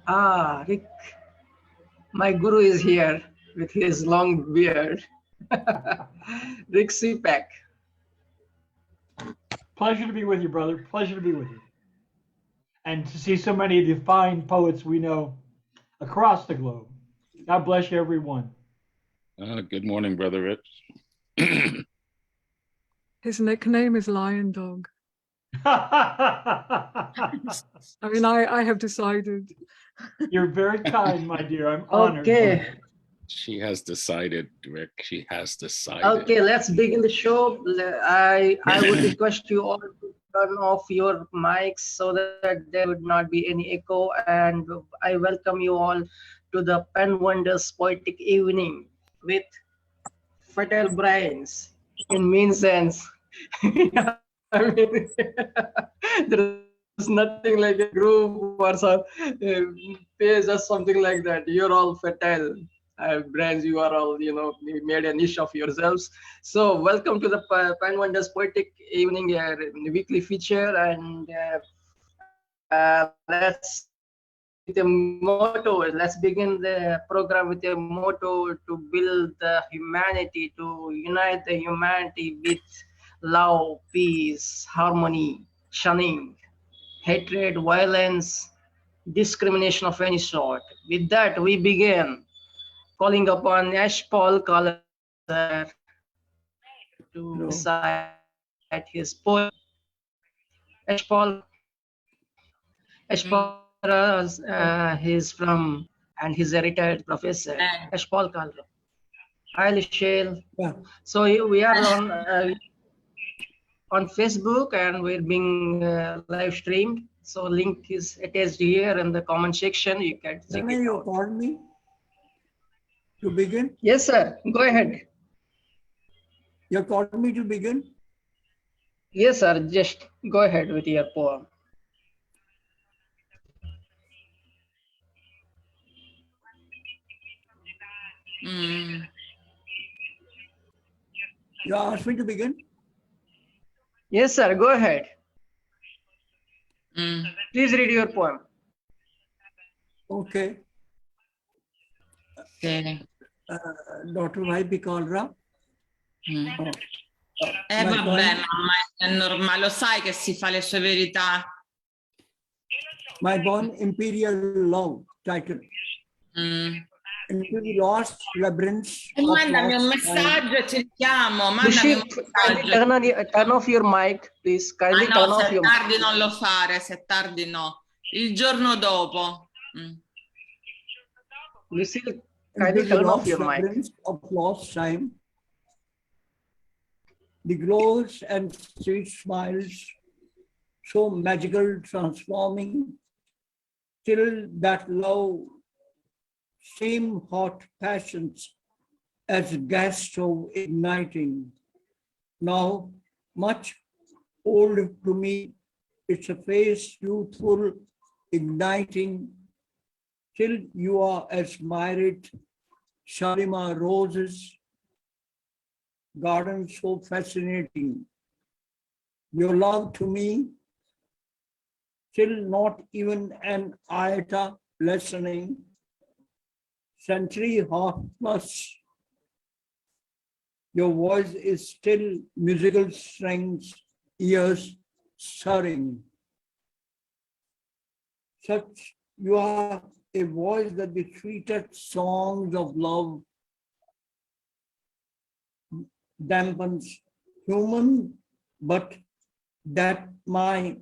Ah, Rick, my guru is here with his long beard. Rick Sipak. Pleasure to be with you, brother. Pleasure to be with you. And to see so many of the fine poets we know across the globe. God bless you, everyone. Good morning, Brother Rich. His nickname is Lion Dog. I mean, I have decided. You're very kind, my dear. I'm honored. Okay. She has decided, Rick. She has decided. Okay, let's begin the show. I would request you all to turn off your mics so that there would not be any echo. And I welcome you all to the Pen Wonders Poetic Evening with fertile brains in mean sense. I mean, there's nothing like a group or some page or something like that. You're all fertile brands. You are all, you made a niche of yourselves. So welcome to the Pen Wonders Poetic Evening weekly feature. And let's with a motto. Let's begin the program with a motto to build the humanity, to unite the humanity with love, peace, harmony, shunning hatred, violence, discrimination of any sort. With that, we begin calling upon Ashpal Kalar to recite his poem. Ashpal he's from, and he's a retired professor. Ashpal Kalar. Hi, Lishel. Yeah. So we are on Facebook and we're being live streamed. So link is attached here in the comment section. You can check it You out. called me to begin? Yes, sir. Go ahead. You called me to begin? Yes, sir. Just go ahead with your poem. You asked me to begin? Yes, sir. Go ahead. Please read your poem. Okay. Dr. Y.P. Kalra. Vabbè, ma è normale, lo sai che si fa le sue verità. My Born Imperial Love title. Into the lost labyrinths. Mandami un messaggio e ci chiamo. Mandami un messaggio. Turn off your mic, please. Kindly turn off your mic. Se è tardi non lo fare, se è tardi no. Il giorno dopo. Lucilla, kindly turn off your mic. Of lost time. The glows and sweet smiles, so magical, transforming, till that love same hot passions as gas stove igniting. Now, much old to me, it's a face youthful, igniting, till you are as myriad Shalimar roses, garden so fascinating. Your love to me, till not even an iota lessening, century half plus. Your voice is still musical strings, ears stirring. Such you are a voice that the sweetest songs of love dampens human, but that my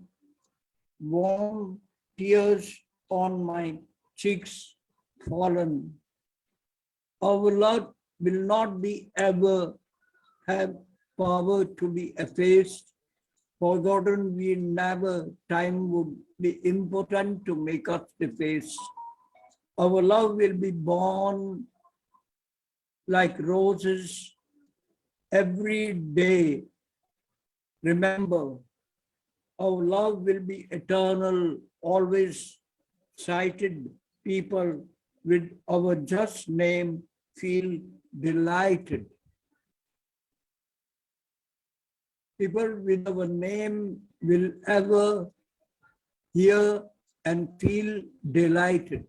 warm tears on my cheeks fallen. Our love will not be ever have power to be effaced, forgotten. We never, time would be impotent to make us deface. Our love will be born like roses every day. Remember, our love will be eternal, always cited. People with our just name feel delighted. People with our name will ever hear and feel delighted.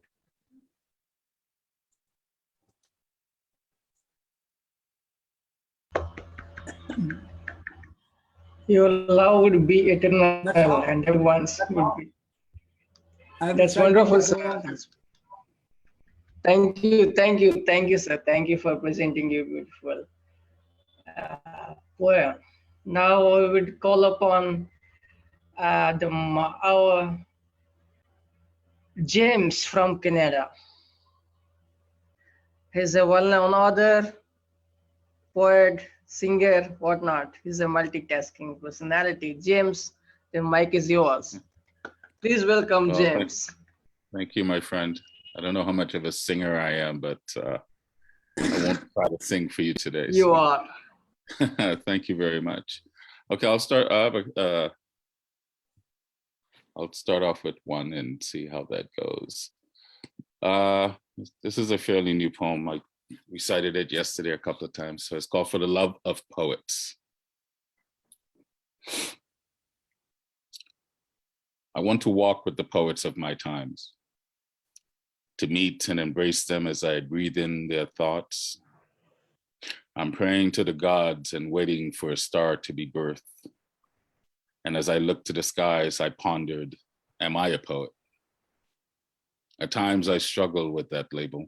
Your love would be eternal That's all. and everyone's would be. I'm That's trying wonderful, to sir. go. Thank you, sir. Thank you for presenting your beautiful poem. Now we would call upon our James from Canada. He's a well-known author, poet, singer, whatnot. He's a multitasking personality. James, the mic is yours. Please welcome Well, James. Thank you, my friend. I don't know how much of a singer I am, but I won't try to sing for you today. You are. Thank you very much. Okay, I'll start. I'll start off with one and see how that goes. This is a fairly new poem. I recited it yesterday a couple of times. So it's called For the Love of Poets. I want to walk with the poets of my times, to meet and embrace them as I breathe in their thoughts. I'm praying to the gods and waiting for a star to be birthed. And as I looked to the skies, I pondered, am I a poet? At times I struggle with that label.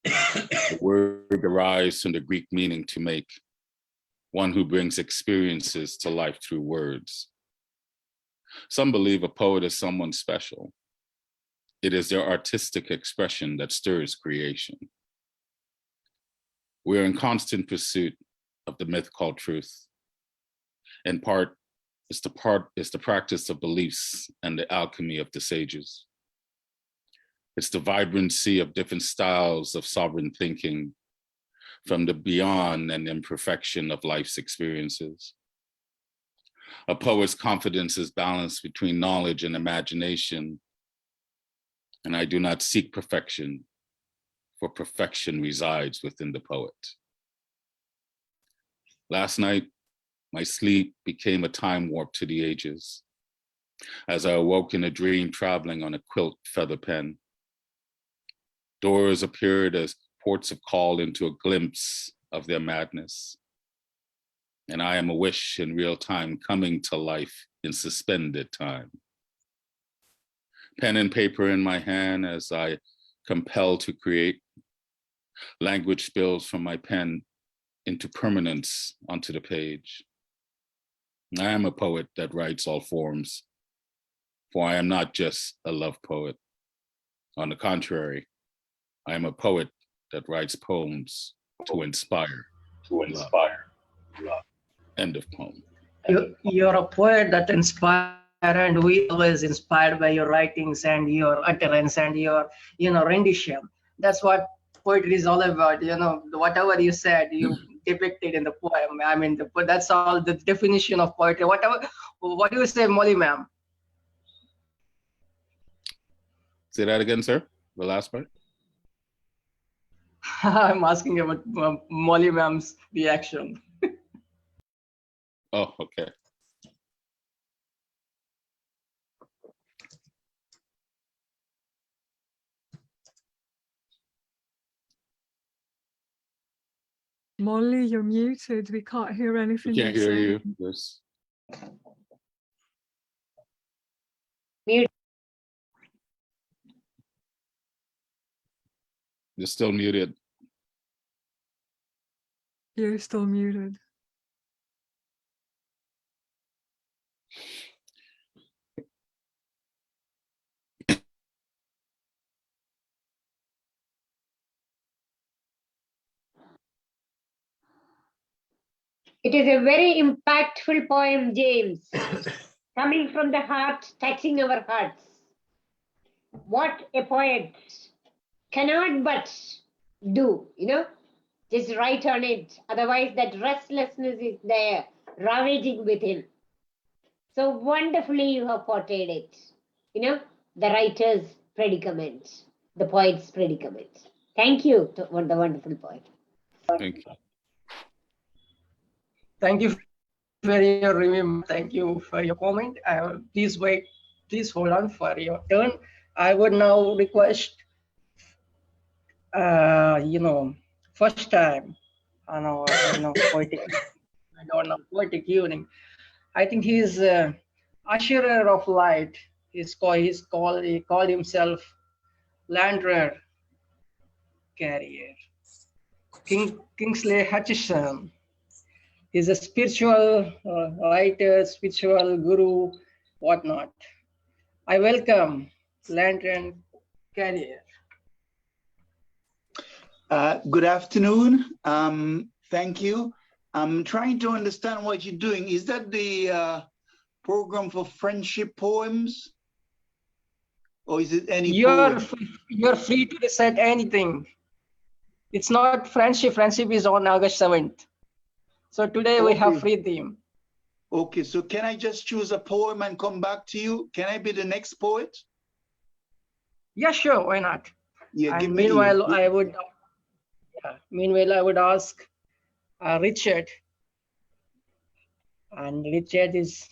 The word derives from the Greek meaning to make, one who brings experiences to life through words. Some believe a poet is someone special. It is their artistic expression that stirs creation. We're in constant pursuit of the myth called truth. In part, it's the practice of beliefs and the alchemy of the sages. It's the vibrancy of different styles of sovereign thinking from the beyond and imperfection of life's experiences. A poet's confidence is balanced between knowledge and imagination, and I do not seek perfection, for perfection resides within the poet. Last night, my sleep became a time warp to the ages, as I awoke in a dream traveling on a quilt feather pen. Doors appeared as ports of call into a glimpse of their madness. And I am a wish in real time coming to life in suspended time. Pen and paper in my hand as I compel to create. Language spills from my pen into permanence onto the page. I am a poet that writes all forms, for I am not just a love poet. On the contrary, I am a poet that writes poems to inspire. Love. End of poem. You're a poet that inspires, and we always inspired by your writings and your utterance and your, rendition. That's what poetry is all about. Whatever you said, you depicted in the poem. I mean, that's all the definition of poetry. What do you say, Molly ma'am? Say that again, sir. The last part. I'm asking about Molly ma'am's reaction. Oh, okay. Molly, you're muted. We can't hear anything. We can't you're hear you. saying. Yes. Mute. You're still muted. You're still muted. It is a very impactful poem, James, coming from the heart, touching our hearts. What a poet cannot but do, just write on it. Otherwise, that restlessness is there, ravaging within. So wonderfully you have portrayed it. The writer's predicament, the poet's predicament. Thank you to the wonderful poet. Thank you. Thank you for your review. Thank you for your comment. Please wait. Please hold on for your turn. I would now request, first time on our, poetic don't know, poetic evening. I think he's usherer of light. He called himself Landrer Carrier. Kingsley Hutchinson. He's a spiritual writer, spiritual guru, whatnot. I welcome Lantern Carrier. Good afternoon. Thank you. I'm trying to understand what you're doing. Is that the program for friendship poems? Or is it any You're free to recite anything. It's not friendship. Friendship is on August 7th. So today we have free theme. Okay, so can I just choose a poem and come back to you? Can I be the next poet? Yeah, sure. Why not? Yeah. And meanwhile, I would ask Richard. And Richard is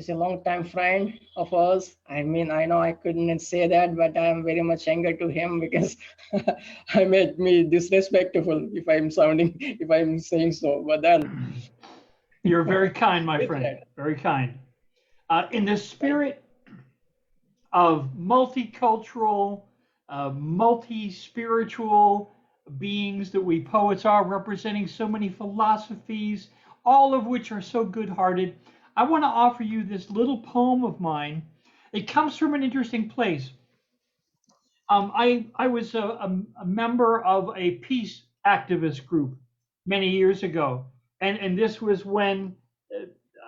a long-time friend of ours. I mean, I know I couldn't say that, but I am very much angry to him because I made me disrespectful if I'm saying so. But then you're very kind, my friend. Very kind. In the spirit of multicultural, multi-spiritual beings that we poets are, representing so many philosophies, all of which are so good-hearted, I want to offer you this little poem of mine. It comes from an interesting place. I was a member of a peace activist group many years ago, and this was when,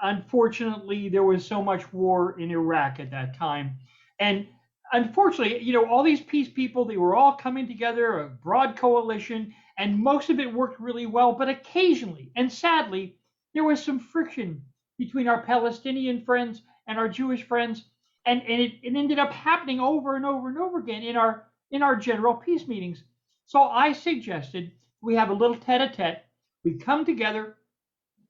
unfortunately, there was so much war in Iraq at that time. And unfortunately, you know, all these peace people, they were all coming together, a broad coalition, and most of it worked really well. But occasionally, and sadly, there was some friction between our Palestinian friends and our Jewish friends, and it ended up happening over and over and over again in our general peace meetings. So I suggested we have a little tete-a-tete. We come together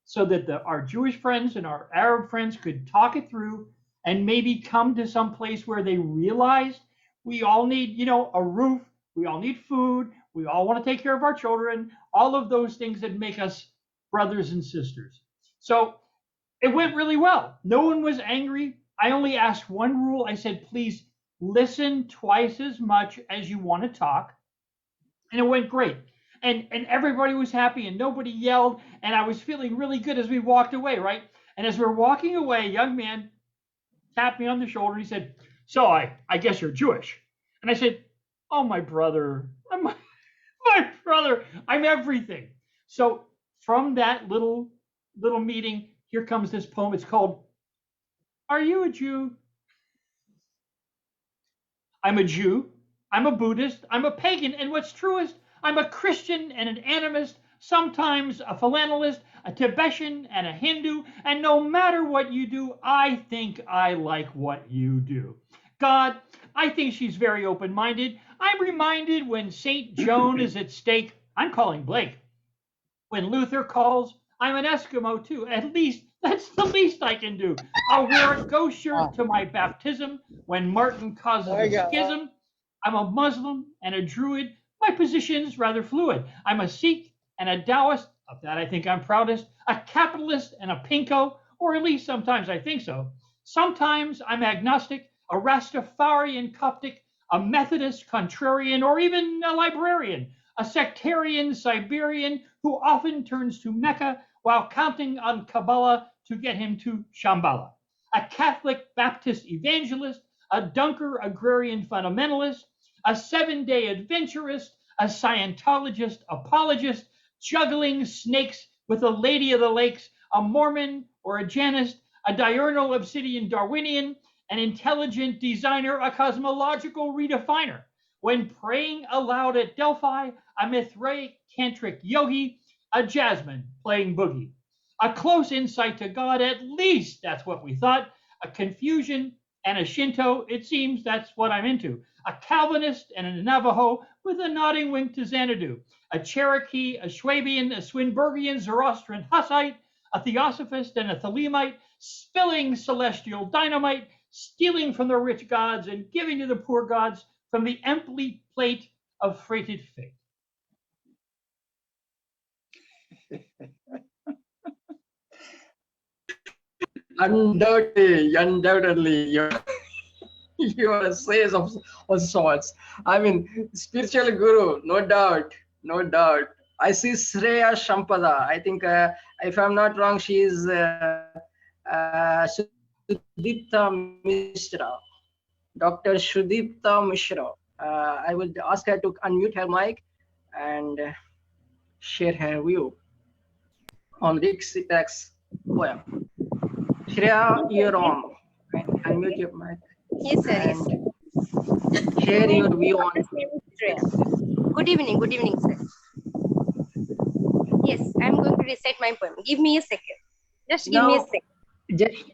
so that our Jewish friends and our Arab friends could talk it through and maybe come to some place where they realized we all need, you know, a roof, we all need food, we all want to take care of our children, all of those things that make us brothers and sisters. So it went really well. No one was angry. I only asked one rule. I said, please listen twice as much as you want to talk. And it went great. And everybody was happy and nobody yelled. And I was feeling really good as we walked away, right? And as we're walking away, a young man tapped me on the shoulder. He said, so I guess you're Jewish. And I said, oh, my brother, my brother, I'm everything. So from that little meeting, here comes this poem. It's called, Are You a Jew? I'm a Jew. I'm a Buddhist. I'm a pagan. And what's truest, I'm a Christian and an animist, sometimes a philatelist, a Tibetan and a Hindu. And no matter what you do, I think I like what you do. God, I think she's very open-minded. I'm reminded when St. Joan is at stake, I'm calling Blake. When Luther calls, I'm an Eskimo too. At least that's the least I can do. I'll wear a ghost shirt to my baptism when Martin causes a schism. I'm a Muslim and a Druid. My position's rather fluid. I'm a Sikh and a Taoist. Of that I think I'm proudest. A capitalist and a pinko, or at least sometimes I think so. Sometimes I'm agnostic, a Rastafarian Coptic, a Methodist contrarian, or even a librarian. A sectarian Siberian who often turns to Mecca while counting on Kabbalah to get him to Shambhala. A Catholic Baptist evangelist, a Dunker agrarian fundamentalist, a 7-day adventurist, a Scientologist apologist, juggling snakes with a Lady of the Lakes, a Mormon or a Janist, a diurnal obsidian Darwinian, an intelligent designer, a cosmological redefiner. When praying aloud at Delphi, a Mithraic tantric yogi, a Jasmine playing boogie. A close insight to God, at least that's what we thought. A Confucian and a Shinto, it seems that's what I'm into. A Calvinist and a Navajo with a nodding wink to Xanadu. A Cherokee, a Swabian, a Swinburgian, Zoroastrian Hussite, a Theosophist and a Thelemite, spilling celestial dynamite, stealing from the rich gods and giving to the poor gods from the empty plate of freighted fate. Undoubtedly, your essays of sorts. I mean, spiritual guru, no doubt, no doubt. I see Shreya Shampada. I think, if I'm not wrong, she is Sudipta Mishra, Dr. Sudipta Mishra. I will ask her to unmute her mic and share her view on Rick's text poem. Shreya, you're on. Unmute your mic. Yes, sir. Yes, sir. Share your view on. Good evening, sir. Yes, I'm going to recite my poem. Give me a second. Just give me a second. Just,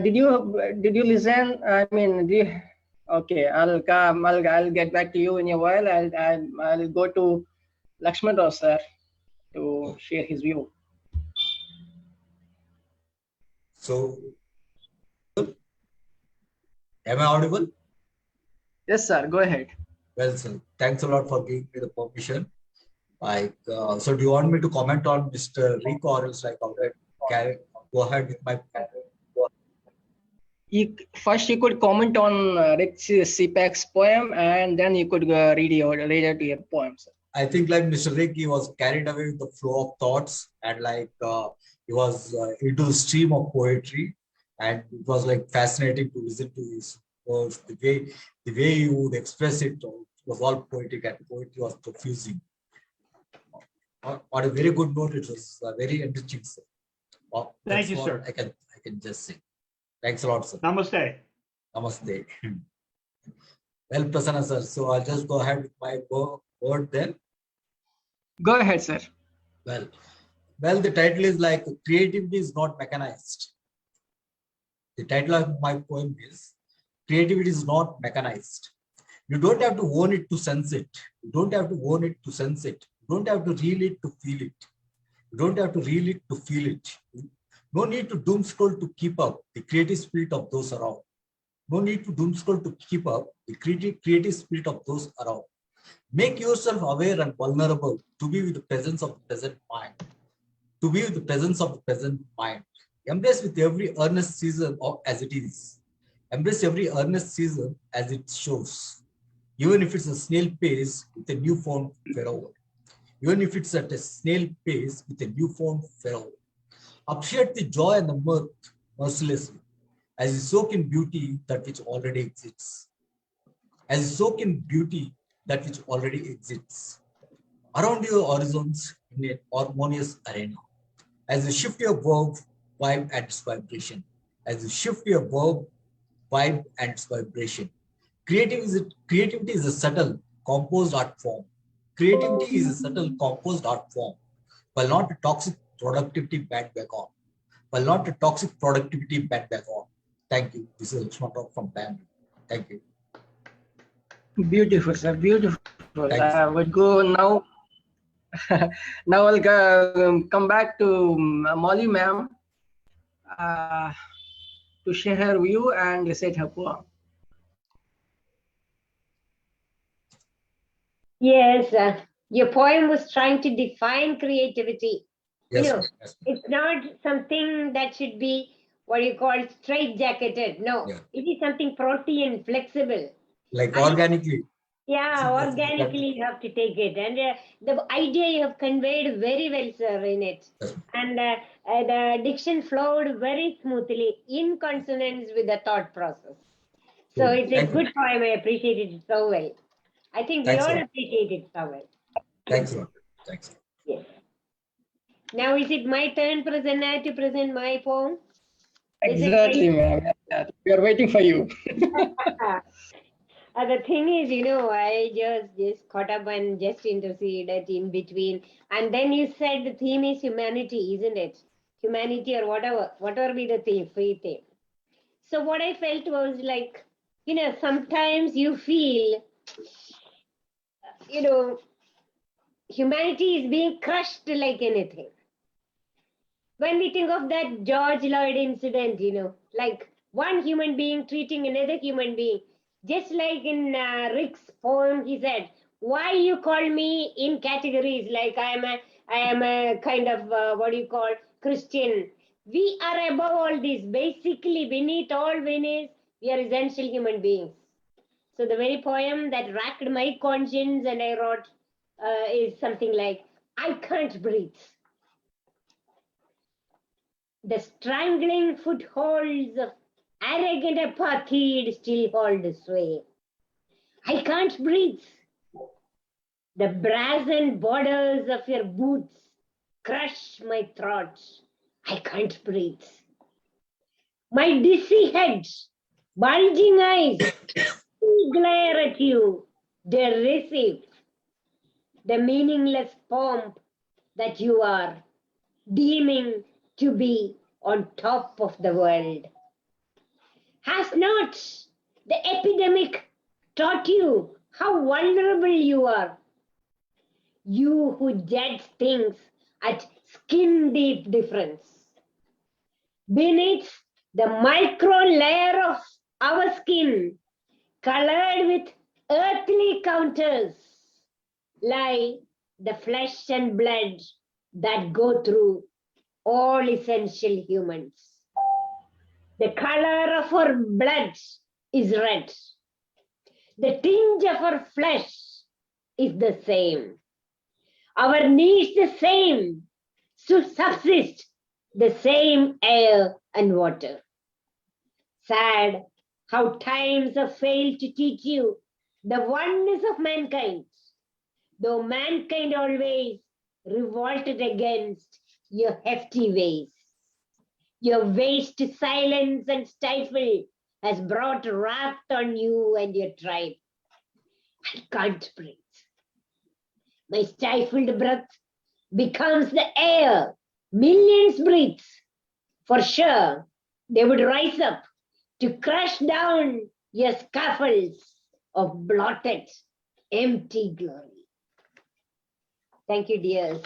did you listen? I mean, okay, I'll come. I'll get back to you in a while. I'll go to Laxman Rao, sir, to share his view. So, am I audible? Yes, sir. Go ahead. Well, sir, thanks a lot for giving me the permission. Like, so do you want me to comment on Mr. Rick, or else like go ahead with my First, you could comment on Rick CPAC's poem, and then you could read out your poem, sir. I think like Mr. Rick, he was carried away with the flow of thoughts, and like he was into the stream of poetry, and it was like fascinating to listen to his words. The way he would express it was all poetic, and poetry was profusing. On a very good note, it was very enriching, sir. Thank you, sir. I can just say. Thanks a lot, sir. Namaste. Namaste. Well, Prasanna, sir, so I'll just go ahead with my word then. Go ahead, sir. Well, the title is like Creativity is Not Mechanized. The title of my poem is Creativity is Not Mechanized. You don't have to own it to sense it. You don't have to own it to sense it. You don't have to reel it to feel it. You don't have to reel it to feel it. No need to doom scroll to keep up the creative spirit of those around. No need to doom scroll to keep up the creative spirit of those around. Make yourself aware and vulnerable to be with the presence of the present mind. To be with the presence of the present mind. Embrace with every earnest season as it is. Embrace every earnest season as it shows. Even if it's a snail pace with a newfound fervor. Even if it's at a snail pace with a newfound fervor. Appreciate the joy and the mirth mercilessly as you soak in beauty that which already exists. As you soak in beauty that which already exists. Around your horizons in a harmonious arena. As you shift your verb, vibe and its vibration. As you shift your verb, vibe and its vibration. Creativity is a subtle, composed art form. Creativity is a subtle, composed art form, while not a toxic productivity bandwagon. While not a toxic productivity bandwagon. Thank you. This is Laxman Rao from Bangalore. Thank you. Beautiful, sir. Beautiful. I would go now. Now I'll come back to Molly, ma'am, to share her view and recite her poem. Yes, your poem was trying to define creativity. Yes, you know, yes. It's not something that should be what you call straight-jacketed. No, Yeah. It is something protean, flexible. Like organically. Yeah, organically you have to take it. And the idea you have conveyed very well, sir, in it. Yes. And the diction flowed very smoothly in consonance with the thought process. So it's a good poem. I appreciated it so well. I think we all appreciate it so well. Thanks a lot. Thanks. Yes. Now is it my turn, Prasanna, to present my poem? Exactly, ma'am. We are waiting for you. The thing is, I just caught up and just interceded in between. And then you said the theme is humanity, isn't it? Humanity or whatever be the theme, free theme. So what I felt was like, sometimes you feel, humanity is being crushed like anything. When we think of that George Floyd incident, like one human being treating another human being, just like in Rick's poem, he said, why you call me in categories like I am a kind of, Christian. We are above all this. Basically, beneath all beneath, we are essential human beings. So the very poem that racked my conscience and I wrote is something like, I can't breathe. The strangling footholds of arrogant apartheid still hold sway. I can't breathe. The brazen borders of your boots crush my throat. I can't breathe. My dizzy head, bulging eyes, glare at you, derisive. The meaningless pomp that you are, deeming to be on top of the world. Has not the epidemic taught you how vulnerable you are? You who judge things at skin-deep difference. Beneath the micro layer of our skin, colored with earthly counters, lie the flesh and blood that go through all essential humans. The color of our blood is red. The tinge of our flesh is the same. Our needs the same, to subsist the same air and water. Sad how times have failed to teach you the oneness of mankind, though mankind always revolted against your hefty ways. Your ways to silence and stifle has brought wrath on you and your tribe. I can't breathe. My stifled breath becomes the air millions breathe. For sure, they would rise up to crush down your scaffolds of blotted, empty glory. Thank you, dears.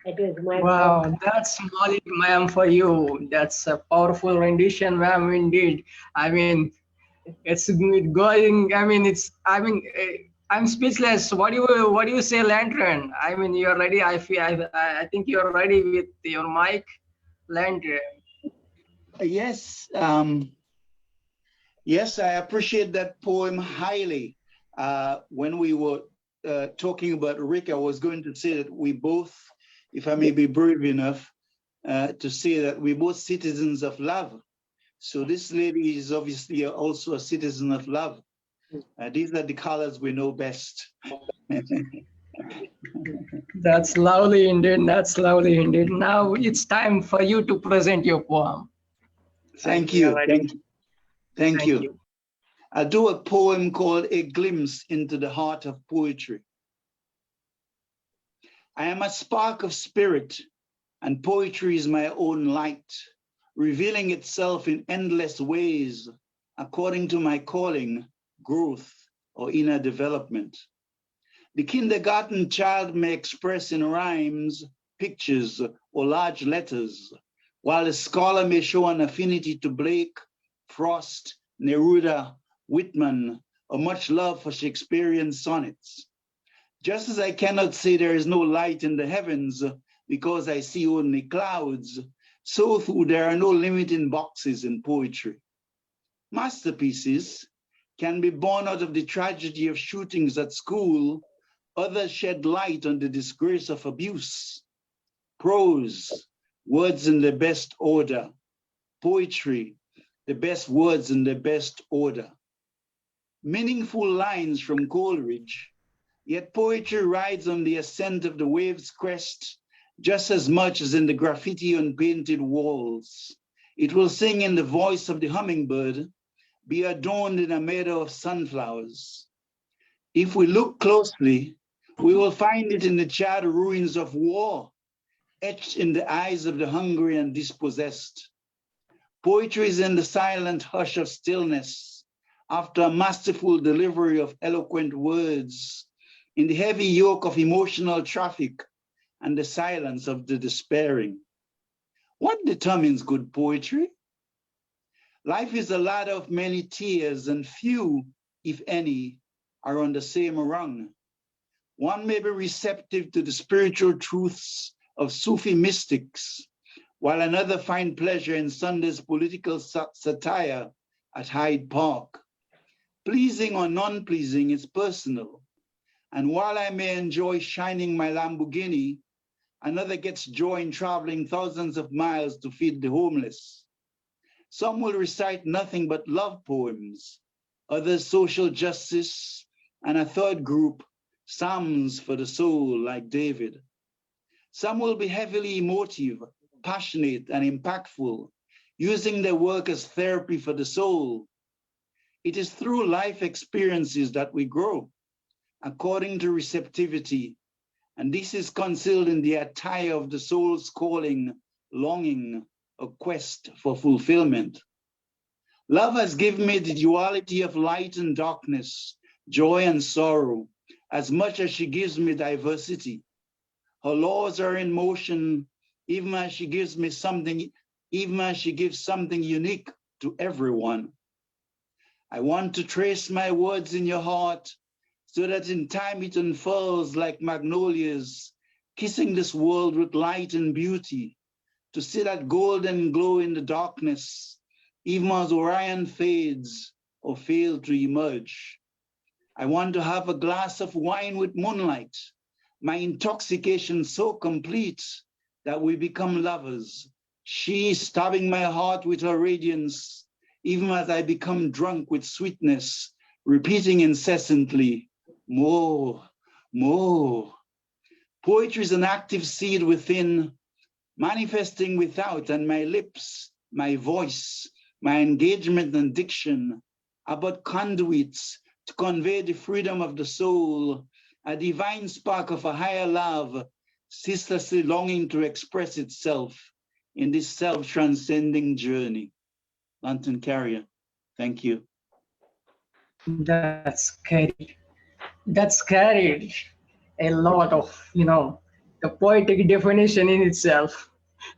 It was my Wow, poem. that's Malik, ma'am, for you. That's a powerful rendition, ma'am, indeed. I mean, it's going. I mean, I'm speechless. What do you say, Lantern? I mean, you're ready. I think you're ready with your mic, Lantern. Yes, yes, I appreciate that poem highly. When we were talking about Rick, I was going to say that we both, if I may be brave enough, to say that we're both citizens of love. So this lady is obviously also a citizen of love. These are the colors we know best. That's lovely indeed. That's lovely indeed. Now it's time for you to present your poem. Thank you. Thank you. I'll do a poem called A Glimpse into the Heart of Poetry. I am a spark of spirit, and poetry is my own light, revealing itself in endless ways according to my calling, growth, or inner development. The kindergarten child may express in rhymes, pictures, or large letters, while the scholar may show an affinity to Blake, Frost, Neruda, Whitman, or much love for Shakespearean sonnets. Just as I cannot say there is no light in the heavens because I see only clouds, so too there are no limiting boxes in poetry. Masterpieces can be born out of the tragedy of shootings at school. Others shed light on the disgrace of abuse. Prose, words in the best order. Poetry, the best words in the best order. Meaningful lines from Coleridge, yet poetry rides on the ascent of the wave's crest just as much as in the graffiti on painted walls. It will sing in the voice of the hummingbird, be adorned in a meadow of sunflowers. If we look closely, we will find it in the charred ruins of war, etched in the eyes of the hungry and dispossessed. Poetry is in the silent hush of stillness, after a masterful delivery of eloquent words, in the heavy yoke of emotional traffic and the silence of the despairing. What determines good poetry? Life is a ladder of many tiers, and few, if any, are on the same rung. One may be receptive to the spiritual truths of Sufi mystics, while another find pleasure in Sunday's political satire at Hyde Park. Pleasing or non-pleasing is personal. And while I may enjoy shining my Lamborghini, another gets joy in traveling thousands of miles to feed the homeless. Some will recite nothing but love poems, others social justice, and a third group, psalms for the soul like David. Some will be heavily emotive, passionate, and impactful, using their work as therapy for the soul. It is through life experiences that we grow, according to receptivity, and this is concealed in the attire of the soul's calling, longing, a quest for fulfillment. Love has given me the duality of light and darkness, joy and sorrow, as much as she gives me diversity. Her laws are in motion, even as she gives something unique to everyone. I want to trace my words in your heart so that in time it unfurls like magnolias, kissing this world with light and beauty, to see that golden glow in the darkness, even as Orion fades or fails to emerge. I want to have a glass of wine with moonlight, my intoxication so complete that we become lovers, she stabbing my heart with her radiance, even as I become drunk with sweetness, repeating incessantly, more, more. Poetry is an active seed within, manifesting without, and my lips, my voice, my engagement and diction are but conduits to convey the freedom of the soul, a divine spark of a higher love, ceaselessly longing to express itself in this self-transcending journey. Lantern Carrier, thank you. That's scary. That's carried a lot of, the poetic definition in itself.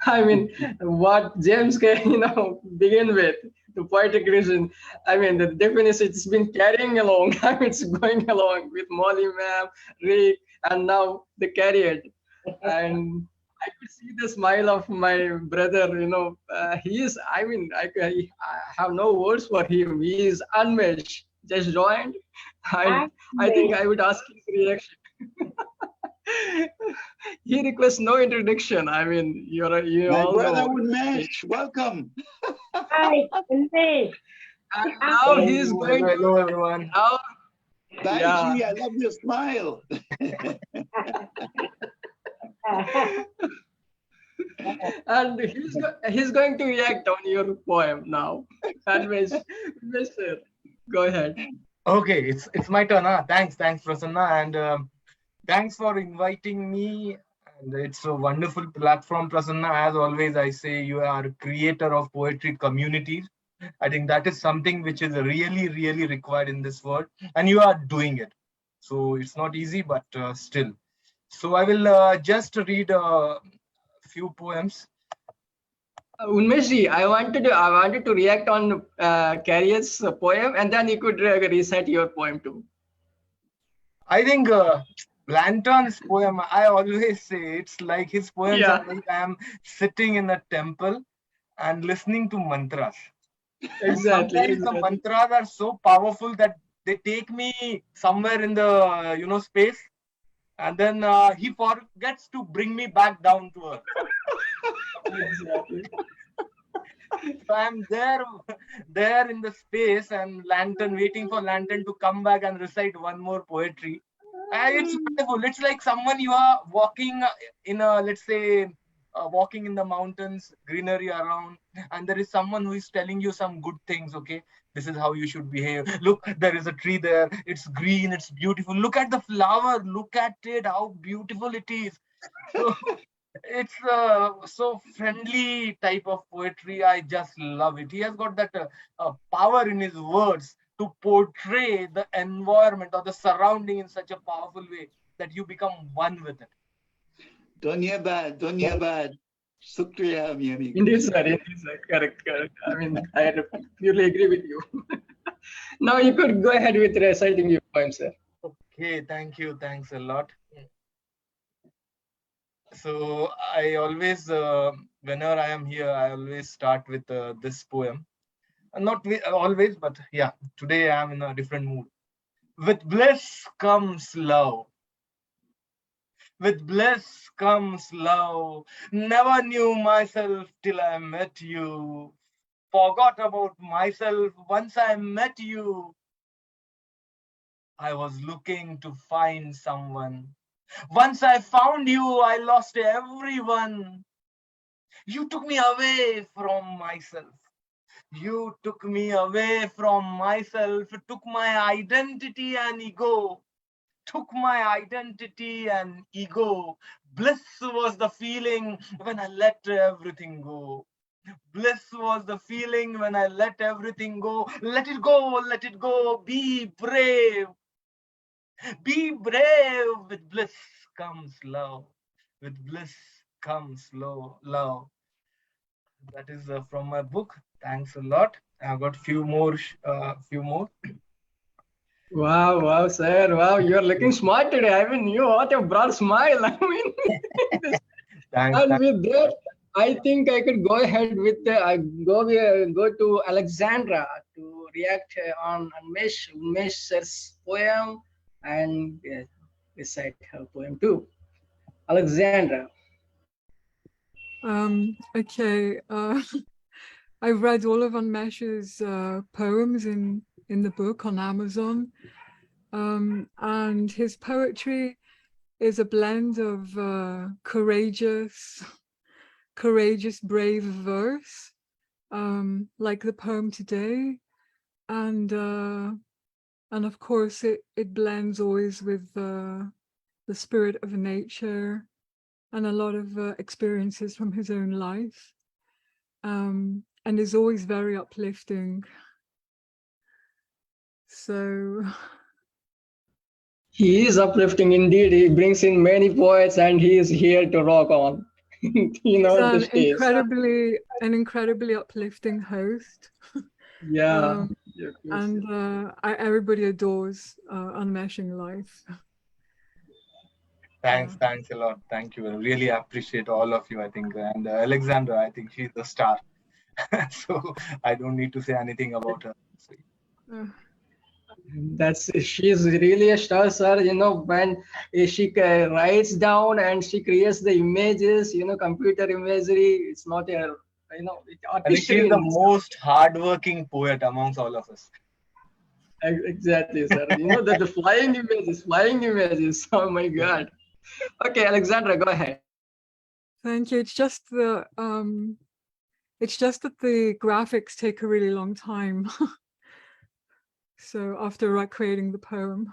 I mean, what James can, begin with, the poetic reason. I mean, the definition it's been carrying along. It's going along with Molly, ma'am, Rick, and now the carrier. And I could see the smile of my brother, he is, I have no words for him. He is Unmesh, just joined. I think I would ask his reaction. He requests no introduction. I mean, my brother Unmesh, welcome. Hi, Unmesh. And now he's going. Hello, everyone. Now, Thank you. I love your smile. And he's going to react on your poem now. Unmesh, sir, go ahead. Okay, it's my turn. Thanks, Prasanna, and thanks for inviting me. And it's a wonderful platform, Prasanna. As always, I say you are a creator of poetry communities. I think that is something which is really, really required in this world, and you are doing it. So it's not easy, but still. So I will just read a few poems. Unmesh, I wanted to react on Carrier's poem, and then you could recite your poem too. I think Lantern's poem, I always say it's like his poems are like I am sitting in a temple and listening to mantras. Exactly. The mantras are so powerful that they take me somewhere in the space, and then he forgets to bring me back down to earth. Exactly. So I'm there in the space, and waiting for Lantern to come back and recite one more poetry. It's wonderful. It's like someone you are walking in let's say, walking in the mountains, greenery around, and there is someone who is telling you some good things. Okay, this is how you should behave. Look, there is a tree there. It's green. It's beautiful. Look at the flower. Look at it. How beautiful it is. So, it's so friendly type of poetry. I just love it. He has got that power in his words to portray the environment or the surrounding in such a powerful way that you become one with it. Dunya bad. Shukriya, mi amigo. Indeed, sir. Correct. I mean, I purely agree with you. Now you could go ahead with reciting your poem, sir. Okay, thank you. Thanks a lot. So I always, whenever I am here, I always start with this poem. Not always, but yeah, today I am in a different mood. With bliss comes love. With bliss comes love. Never knew myself till I met you. Forgot about myself once I met you. I was looking to find someone. Once I found you, I lost everyone. You took me away from myself. You took me away from myself, took my identity and ego. Took my identity and ego. Bliss was the feeling when I let everything go. Bliss was the feeling when I let everything go. Let it go, let it go. Be brave. Be brave. With bliss comes love. With bliss comes love. That is from my book. Thanks a lot. I've got few more. Wow, wow, sir. Wow, you're looking smart today. I mean, you what a broad smile. I mean, Thanks. and with that, I think I could go ahead with go to Alexandra to react on Unmesh sir's poem and recite her poem too. Alexandra. Okay. I've read all of Unmesh's poems in the book on Amazon, and his poetry is a blend of courageous, brave verse, like the poem today, and of course it blends always with the spirit of nature and a lot of experiences from his own life, and is always very uplifting. So He is uplifting indeed. He brings in many poets and he is here to rock on. You know, the stage. An incredibly uplifting host. Yeah. And everybody adores Unmeshing Life. Thanks a lot. Thank you. I really appreciate all of you, I think. And Alexandra, I think she's the star. So I don't need to say anything about her. She's really a star, sir. You know, when she writes down and she creates the images, you know, computer imagery, it's not a, you know, I think she's the most hardworking poet amongst all of us. Exactly, sir. You know, the flying images. Oh my God. Okay, Alexandra, go ahead. Thank you. It's just that the graphics take a really long time. So after creating the poem.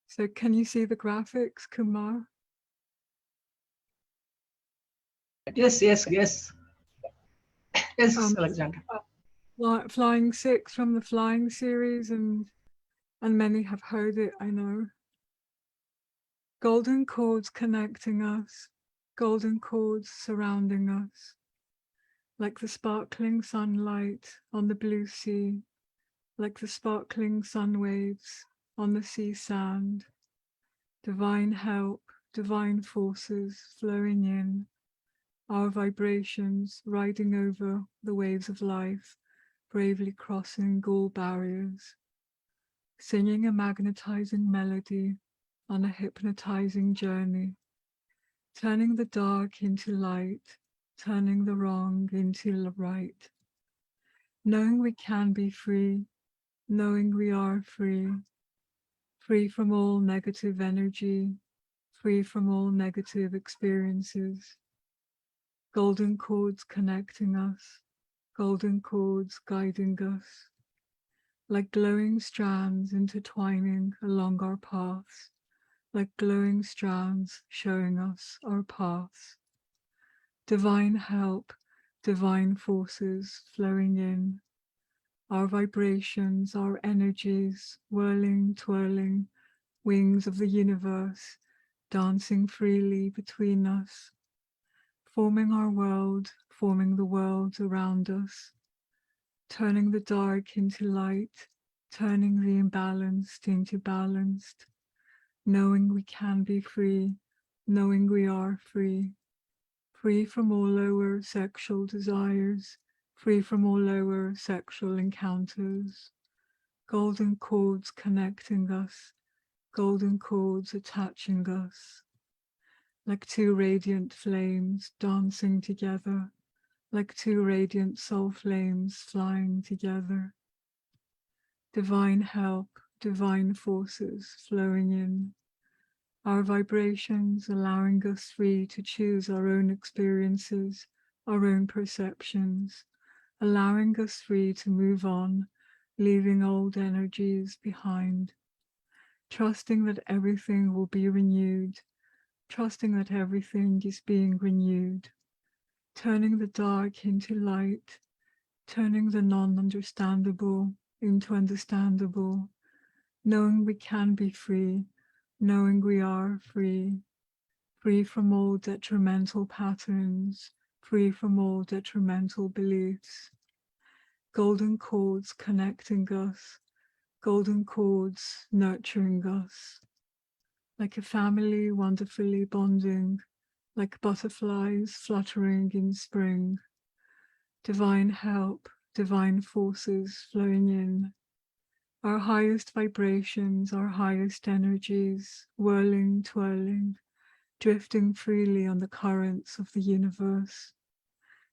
So can you see the graphics, Kkumar? Yes, Alexandra. Flying Six from the Flying series, and many have heard it, I know. Golden cords connecting us, golden cords surrounding us, like the sparkling sunlight on the blue sea, like the sparkling sun waves on the sea sand. Divine help, divine forces flowing in, our vibrations riding over the waves of life, bravely crossing all barriers, singing a magnetizing melody on a hypnotizing journey, turning the dark into light, turning the wrong into the right, knowing we can be free, knowing we are free, free from all negative energy, free from all negative experiences. Golden cords connecting us, golden cords guiding us, like glowing strands intertwining along our paths, like glowing strands showing us our paths. Divine help, divine forces flowing in, our vibrations, our energies, whirling, twirling, wings of the universe, dancing freely between us, forming our world, forming the world around us, turning the dark into light, turning the imbalanced into balanced, knowing we can be free, knowing we are free, free from all lower sexual desires, free from all lower sexual encounters, golden cords connecting us, golden cords attaching us, like two radiant flames dancing together, like two radiant soul flames flying together. Divine help, divine forces flowing in, our vibrations allowing us free to choose our own experiences, our own perceptions, allowing us free to move on, leaving old energies behind, trusting that everything will be renewed, trusting that everything is being renewed, turning the dark into light, turning the non-understandable into understandable, knowing we can be free, knowing we are free, free from all detrimental patterns, free from all detrimental beliefs. Golden cords connecting us, golden cords nurturing us, like a family wonderfully bonding, like butterflies fluttering in spring. Divine help, divine forces flowing in, our highest vibrations, our highest energies, whirling, twirling, drifting freely on the currents of the universe,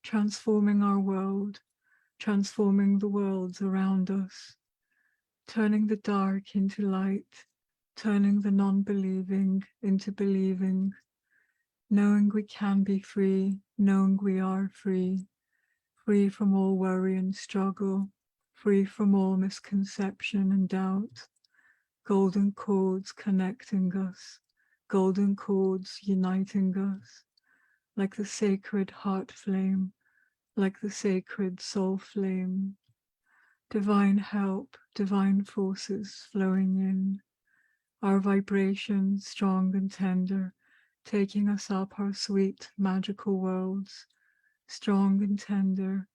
transforming our world, transforming the worlds around us, turning the dark into light, turning the non-believing into believing, knowing we can be free, knowing we are free, free from all worry and struggle, free from all misconception and doubt, golden cords connecting us, golden cords uniting us, like the sacred heart flame, like the sacred soul flame. Divine help, divine forces flowing in, our vibrations strong and tender, taking us up our sweet magical worlds, strong and tender,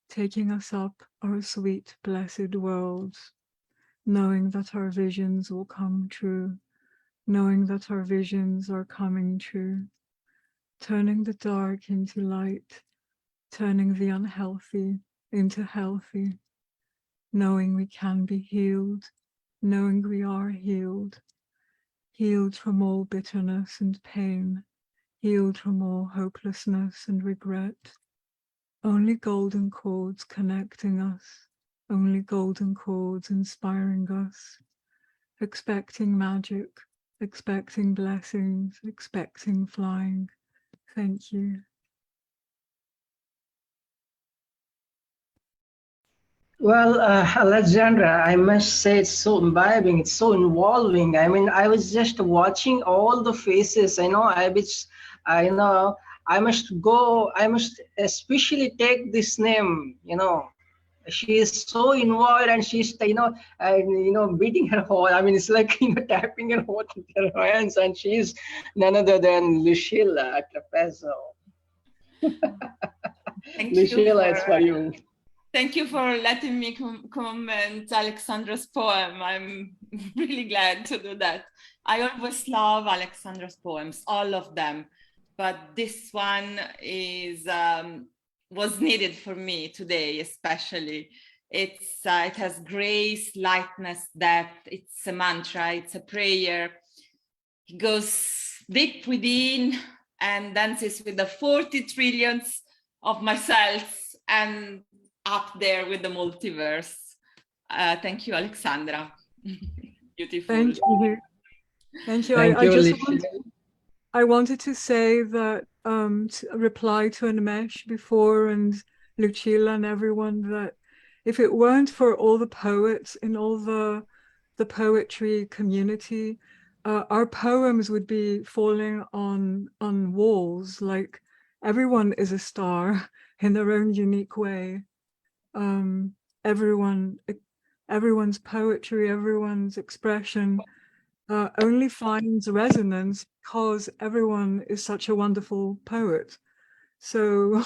taking us up our sweet blessed worlds, knowing that our visions will come true, knowing that our visions are coming true, turning the dark into light, turning the unhealthy into healthy, knowing we can be healed, knowing we are healed, healed from all bitterness and pain, healed from all hopelessness and regret. Only golden cords connecting us, only golden cords inspiring us, expecting magic, expecting blessings, expecting flying. Thank you. Well, Alexandra, I must say it's so imbibing, it's so involving. I mean, I was just watching all the faces. I must especially take this name, she is so involved and she's, beating her horse. I mean, it's like, tapping her horse with her hands, and she's none other than Lucilla Trapazzo. Lucilla, it's for you. Thank you for letting me comment Alexandra's poem. I'm really glad to do that. I always love Alexandra's poems, all of them, but this one was needed for me today, especially. It has grace, lightness, depth. It's a mantra, it's a prayer. It goes deep within and dances with the 40 trillions of myself and up there with the multiverse. Thank you, Alexandra. Beautiful. Thank you. Thank you. I wanted to say that to reply to Unmesh before and Lucilla and everyone, that if it weren't for all the poets in all the poetry community, our poems would be falling on walls. Like, everyone is a star in their own unique way. Everyone's poetry, everyone's expression only finds resonance because everyone is such a wonderful poet. So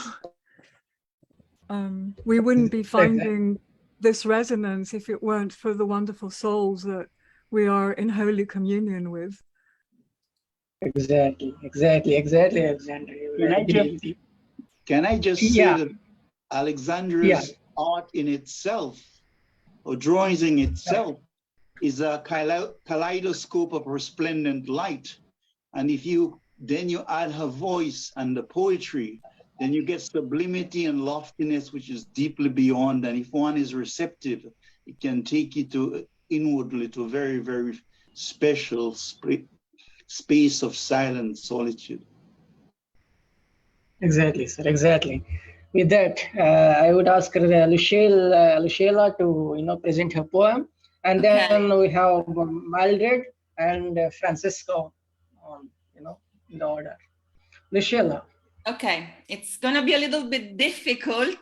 We wouldn't be finding this resonance if it weren't for the wonderful souls that we are in holy communion with. Exactly, Alexander. Can I just say that Alexandra's art in itself, or drawings in itself, is a kaleidoscope of resplendent light. And if you add her voice and the poetry, then you get sublimity and loftiness, which is deeply beyond. And if one is receptive, it can take you to inwardly to a very, very special space of silent solitude. Exactly, sir. Exactly. With that, I would ask Lucilla to present her poem, and then we have Mildred and Francisco on in the order. Lucilla. Okay, it's gonna be a little bit difficult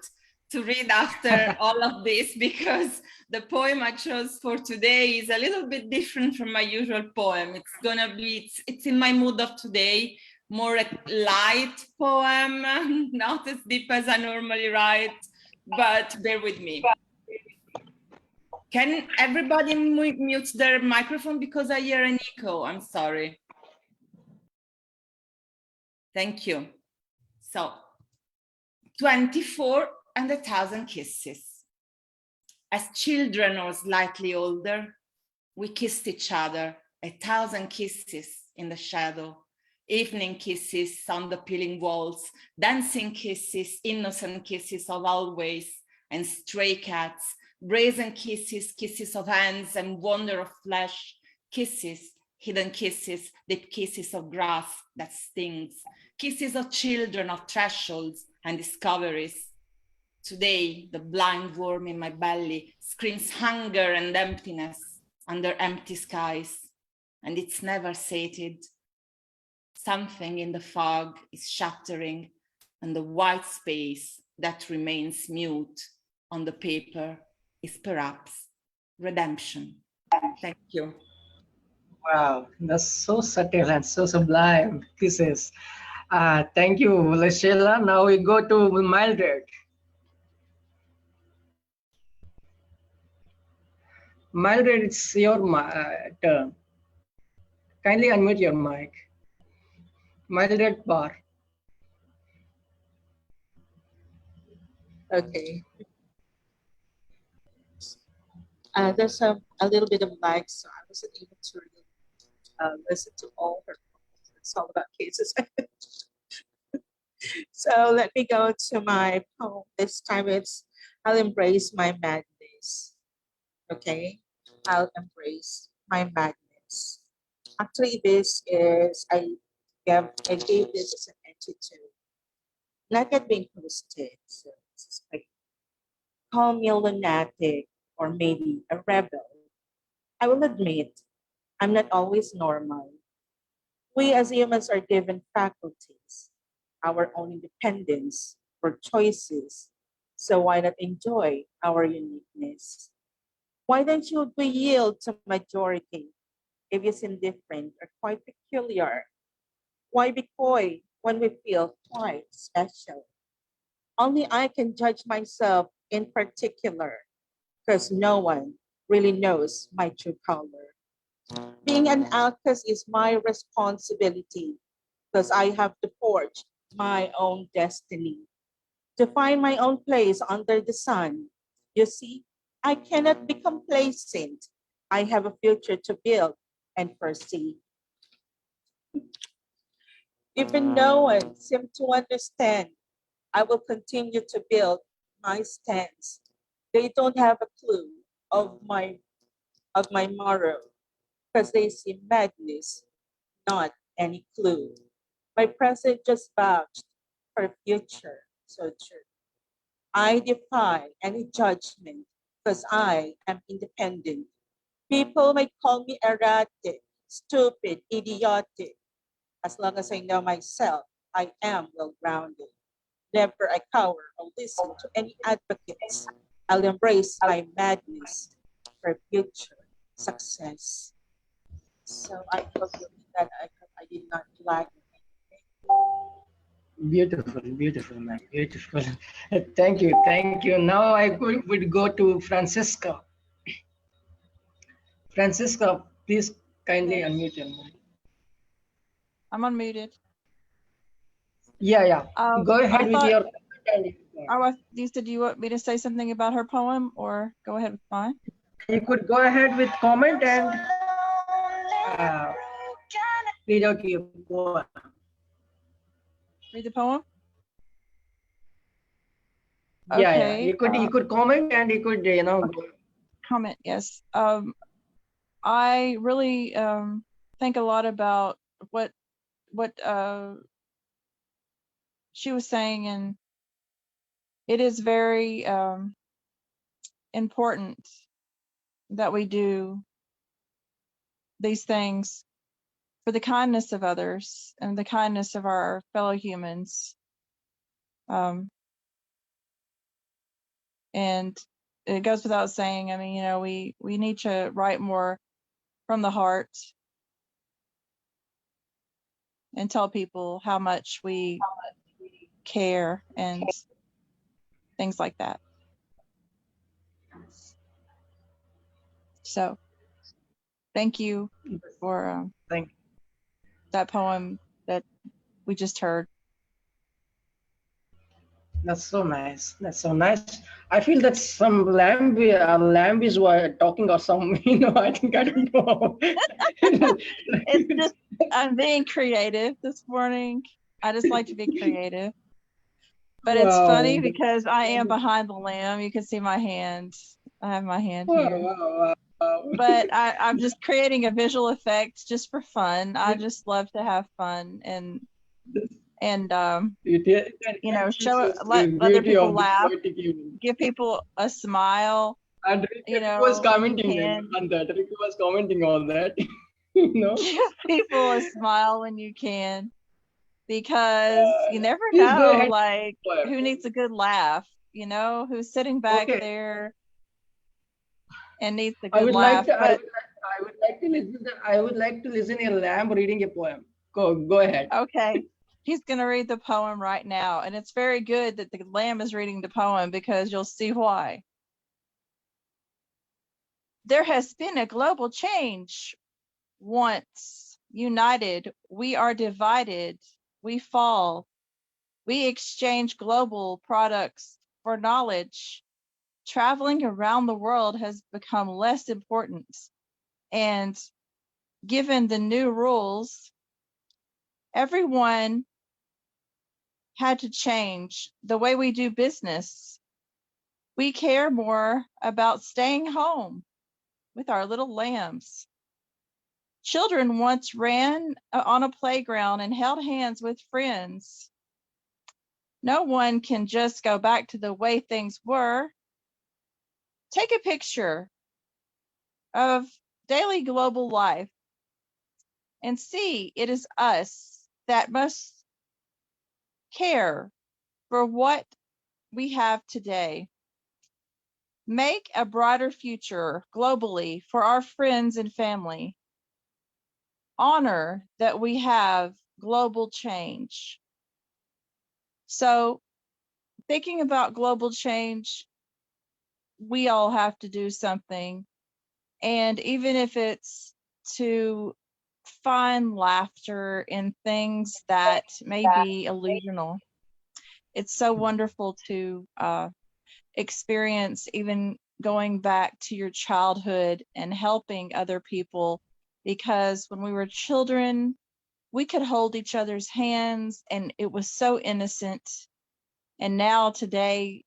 to read after all of this because the poem I chose for today is a little bit different from my usual poem. It's gonna be, it's in my mood of today, more a light poem, not as deep as I normally write, but bear with me. Can everybody mute their microphone because I hear an echo? I'm sorry. Thank you. So, 24 and 1,000 kisses. As children or slightly older, we kissed each other, 1,000 kisses in the shadow, evening kisses on the peeling walls, dancing kisses, innocent kisses of always, and stray cats, brazen kisses, kisses of hands and wonder of flesh, kisses, hidden kisses, deep kisses of grass that stings, kisses of children of thresholds and discoveries. Today, the blind worm in my belly screams hunger and emptiness under empty skies, and it's never sated. Something in the fog is shattering, and the white space that remains mute on the paper is perhaps redemption. Thank you. Wow, that's so subtle and so sublime. Kisses. Thank you, Lucilla. Now we go to Mildred. Mildred, it's your turn. Kindly unmute your mic. Mildred Par. Okay. There's a little bit of lag, so I wasn't able to really listen to all her poems. It's all about cases. So let me go to my poem. This time it's I'll Embrace My Madness. Okay, I'll embrace my madness. Actually, this is I gave this as an entity, not yet being posted. So it's like call me a lunatic or maybe a rebel. I will admit I'm not always normal. We as humans are given faculties, our own independence or choices. So why not enjoy our uniqueness? Why don't you yield to majority if it's indifferent or quite peculiar? Why be coy when we feel quite special? Only I can judge myself in particular because no one really knows my true color. Being an outcast is my responsibility because I have to forge my own destiny, to find my own place under the sun. You see, I cannot be complacent. I have a future to build and foresee. Even no one seems to understand, I will continue to build my stance. They don't have a clue of my morrow because they see madness, not any clue. My present just vouched for future, so true. I defy any judgment because I am independent. People may call me erratic, stupid, idiotic. As long as I know myself, I am well-grounded. Never I cower or listen to any advocates. I'll embrace my madness for future success. So I hope that I did not lag anything. Beautiful, beautiful, man, beautiful. Thank you. Now would go to Francisca. Francisca, please kindly Yes, unmute your mic. I'm unmuted. Yeah. Go I ahead with thought, your comment. you said you want me to say something about her poem, or go ahead with mine? You could go ahead with comment and read out your poem. Read the poem? Yeah. Okay. You could comment and you could Comment, yes. I really think a lot about what she was saying, and it is very important that we do these things for the kindness of others and the kindness of our fellow humans. And it goes without saying, I mean, you know, we need to write more from the heart and tell people how much we care and things like that. So thank you for that poem that we just heard. That's so nice. That's so nice. I feel that some lamb is talking or some, I think, I don't know. It's just, I'm being creative this morning. I just like to be creative. But it's funny because I am behind the lamb. You can see my hand. I have my hand here. Wow. But I'm just creating a visual effect just for fun. I just love to have fun and show, let other people laugh, give people a smile. And Ricky was commenting on that. Ricky was commenting on that. Give people a smile when you can, because you never know, like, who needs a good laugh, who's sitting back there and needs a good laugh. I would like to listen a lamb reading a poem. Go ahead. Okay. He's going to read the poem right now. And it's very good that the lamb is reading the poem, because you'll see why. There has been a global change. Once united, we are divided. We fall. We exchange global products for knowledge. Traveling around the world has become less important. And given the new rules, everyone had to change the way we do business. We care more about staying home with our little lambs. Children once ran on a playground and held hands with friends. No one can just go back to the way things were. Take a picture of daily global life and see it is us that must care for what we have today. Make a brighter future globally for our friends and family. Honor that we have global change. So, thinking about global change, we all have to do something. And even if it's to find laughter in things that may be illusional, it's so wonderful to experience, even going back to your childhood and helping other people, because when we were children, we could hold each other's hands and it was so innocent. And now today,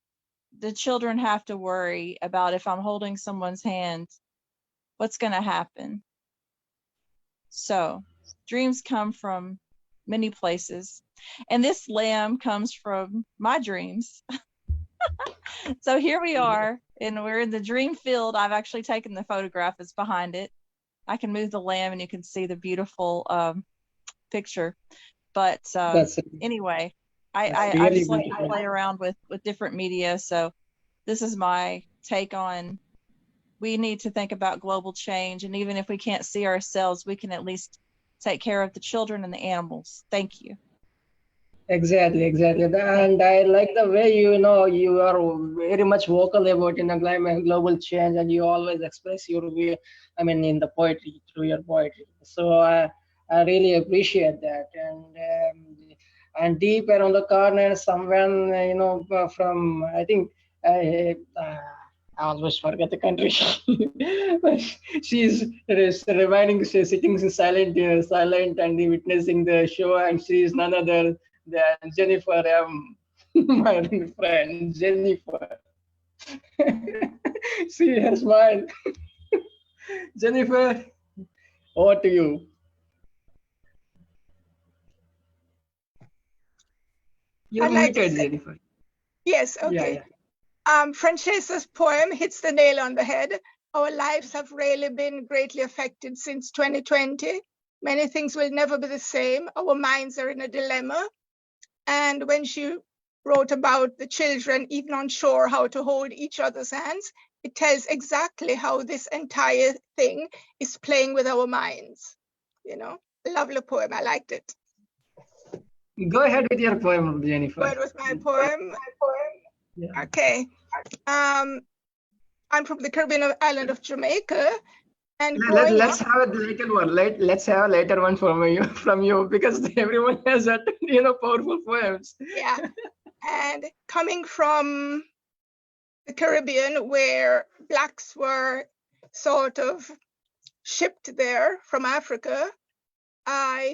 the children have to worry about, if I'm holding someone's hand, what's going to happen? So dreams come from many places, and this lamb comes from my dreams. So here we are, and we're in the dream field. I've actually taken the photograph that's behind it. I can move the lamb and you can see the beautiful picture. But anyway, I just like to play around with different media. So this is my take on, we need to think about global change. And even if we can't see ourselves, we can at least take care of the children and the animals. Thank you. Exactly, exactly. And I like the way you are very much vocal about climate global change, and you always express your view. I mean, in the poetry through your poetry. So I really appreciate that. And deep around the corner, someone from I think I always forget the country. But she's reminding, she's sitting silent, silent, and witnessing the show, and she is none other than Jennifer my friend Jennifer. See her smile. Jennifer, over to you. You're I'd like to muted, say, Jennifer. yes, Yeah, okay. yeah. Francesa's poem hits the nail on the head. Our lives have really been greatly affected since 2020. Many things will never be the same. Our minds are in a dilemma. And when she wrote about the children even unsure how to hold each other's hands, it tells exactly how this entire thing is playing with our minds. A lovely poem. I liked it. Go ahead with your poem, Jennifer. What was my poem? Yeah. Okay. I'm from the Caribbean island of Jamaica, and growing Let's up, have a later one. Let's have a later one from you because everyone has that powerful poems. yeah, and coming from the Caribbean where blacks were sort of shipped there from Africa,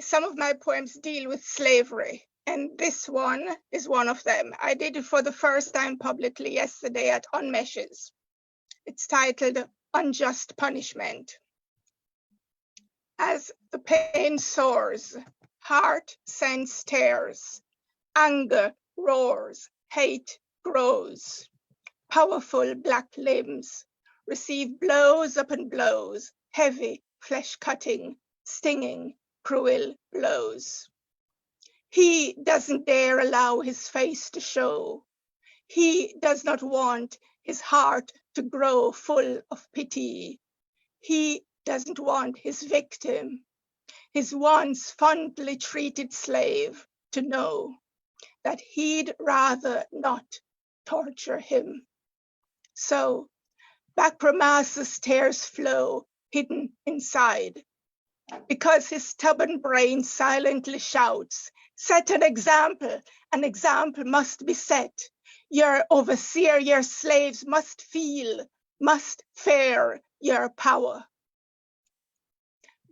some of my poems deal with slavery, and this one is one of them. I did it for the first time publicly yesterday at Unmesh's. It's titled Unjust Punishment. As the pain soars, heart sends tears, anger roars, hate grows. Powerful black limbs receive blows upon blows, heavy, flesh-cutting, stinging, cruel blows. He doesn't dare allow his face to show. He does not want his heart to grow full of pity. He doesn't want his victim, his once fondly treated slave, to know that he'd rather not torture him. So Bakramasa's tears flow hidden inside, because his stubborn brain silently shouts, set an example must be set. Your overseer, your slaves must feel, must fare your power.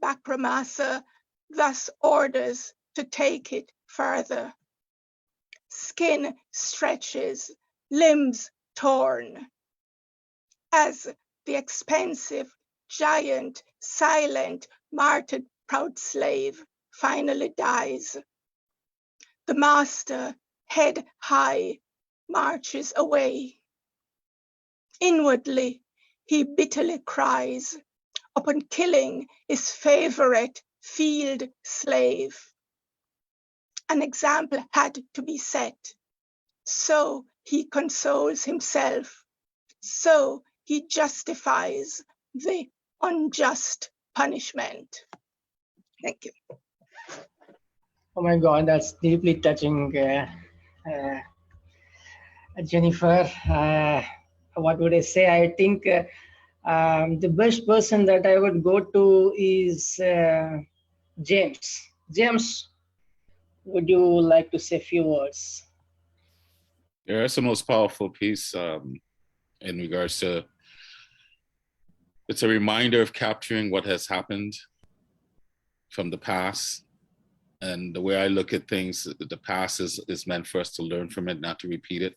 Bakramasa thus orders to take it further. Skin stretches, limbs torn, as the expensive, giant, silent, martyred, proud slave finally dies. The master, head high, marches away. Inwardly, he bitterly cries upon killing his favorite field slave. An example had to be set. So he consoles himself. So he justifies the unjust punishment. Thank you. Oh my God, that's deeply touching, Jennifer. What would I say? I think the best person that I would go to is James. James, would you like to say a few words? Yeah, that's the most powerful piece in regards to, it's a reminder of capturing what has happened from the past. And the way I look at things, the past is meant for us to learn from it, not to repeat it.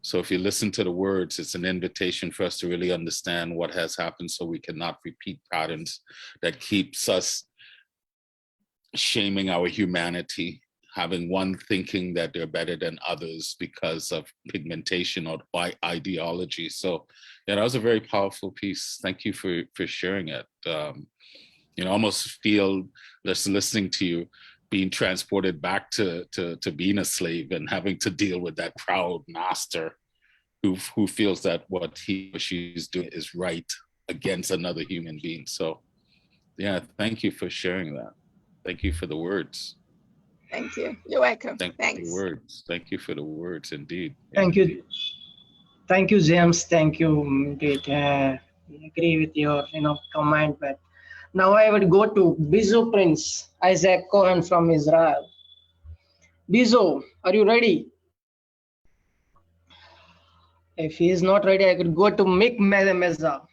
So if you listen to the words, it's an invitation for us to really understand what has happened so we cannot repeat patterns that keeps us shaming our humanity, having one thinking that they're better than others because of pigmentation or ideology. So yeah, that was a very powerful piece. Thank you for sharing it. I almost feel just listening to you being transported back to being a slave and having to deal with that proud master who feels that what he or she is doing is right against another human being. So yeah, thank you for sharing that. Thank you for the words. Thank you. You're welcome. Thank you for Thanks. the words. Thank you for the words, indeed. Thank you. Thank you, James. Thank you. Indeed. I agree with your comment. But now I would go to Bizo Prince Isaac Cohen from Israel. Bizo, are you ready? If he is not ready, I could go to Mick Mezza.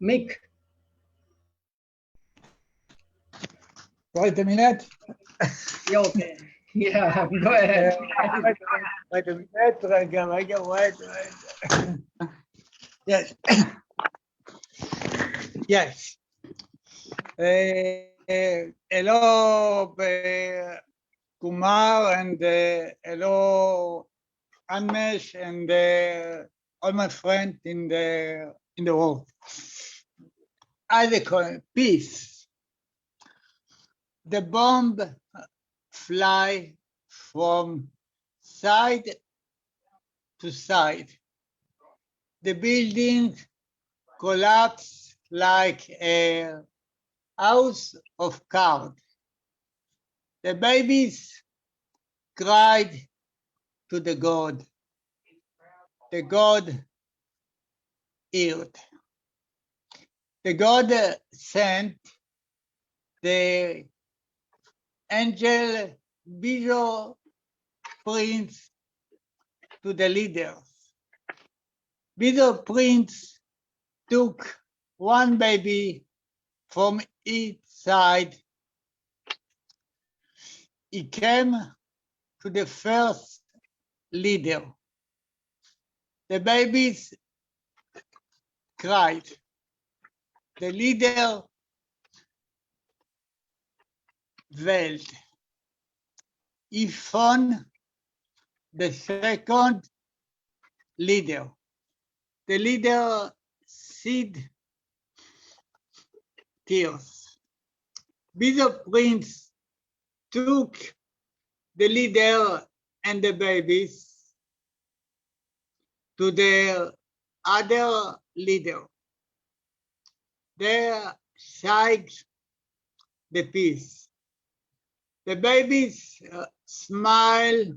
Mick. Wait a minute. Yeah, okay. Yeah, go ahead. Wait a minute. Wait. Yes. Yes. Hello, Kkumar, and hello, Unmesh, and all my friends in the world. Peace. The bomb fly from side to side. The building collapse like a house of cards. The babies cried to the God. The God healed. The God sent the angel Bizo Prince to the leaders. Bizo Prince took one baby from each side. He came to the first leader. The babies cried. The leader wailed. He found the second leader. The leader shed tears. Bizo Prince took the leader and the babies to the other leader. They sighed the peace. The babies smile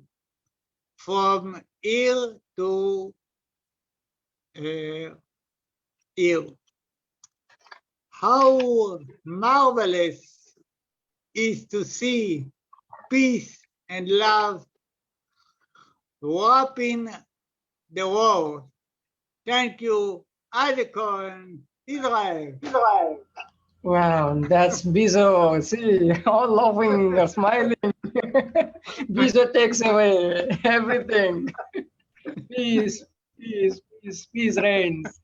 from ear to ear. How marvelous is to see peace and love wrapping the world. Thank you, Isaac Cohen, Israel. Wow, that's Bizo. See, all laughing, smiling. Bizo takes away everything. Peace, peace, peace, peace reigns.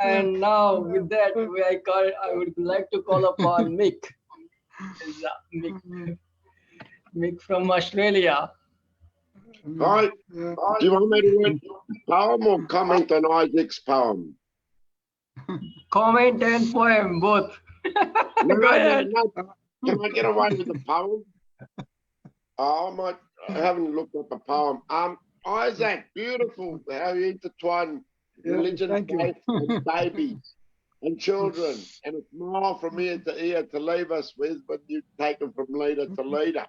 And now with that, I would like to call upon Mick. Mick from Australia. Hi. Do you want me to read poem or comment on Isaac's poem? Comment and poem, both. Go ahead. No. Can I get away with the poem? I haven't looked at the poem. Isaac, beautiful how you intertwine religion, faith, and babies and children, and a smile from ear to leave us with, but you take them from leader to leader.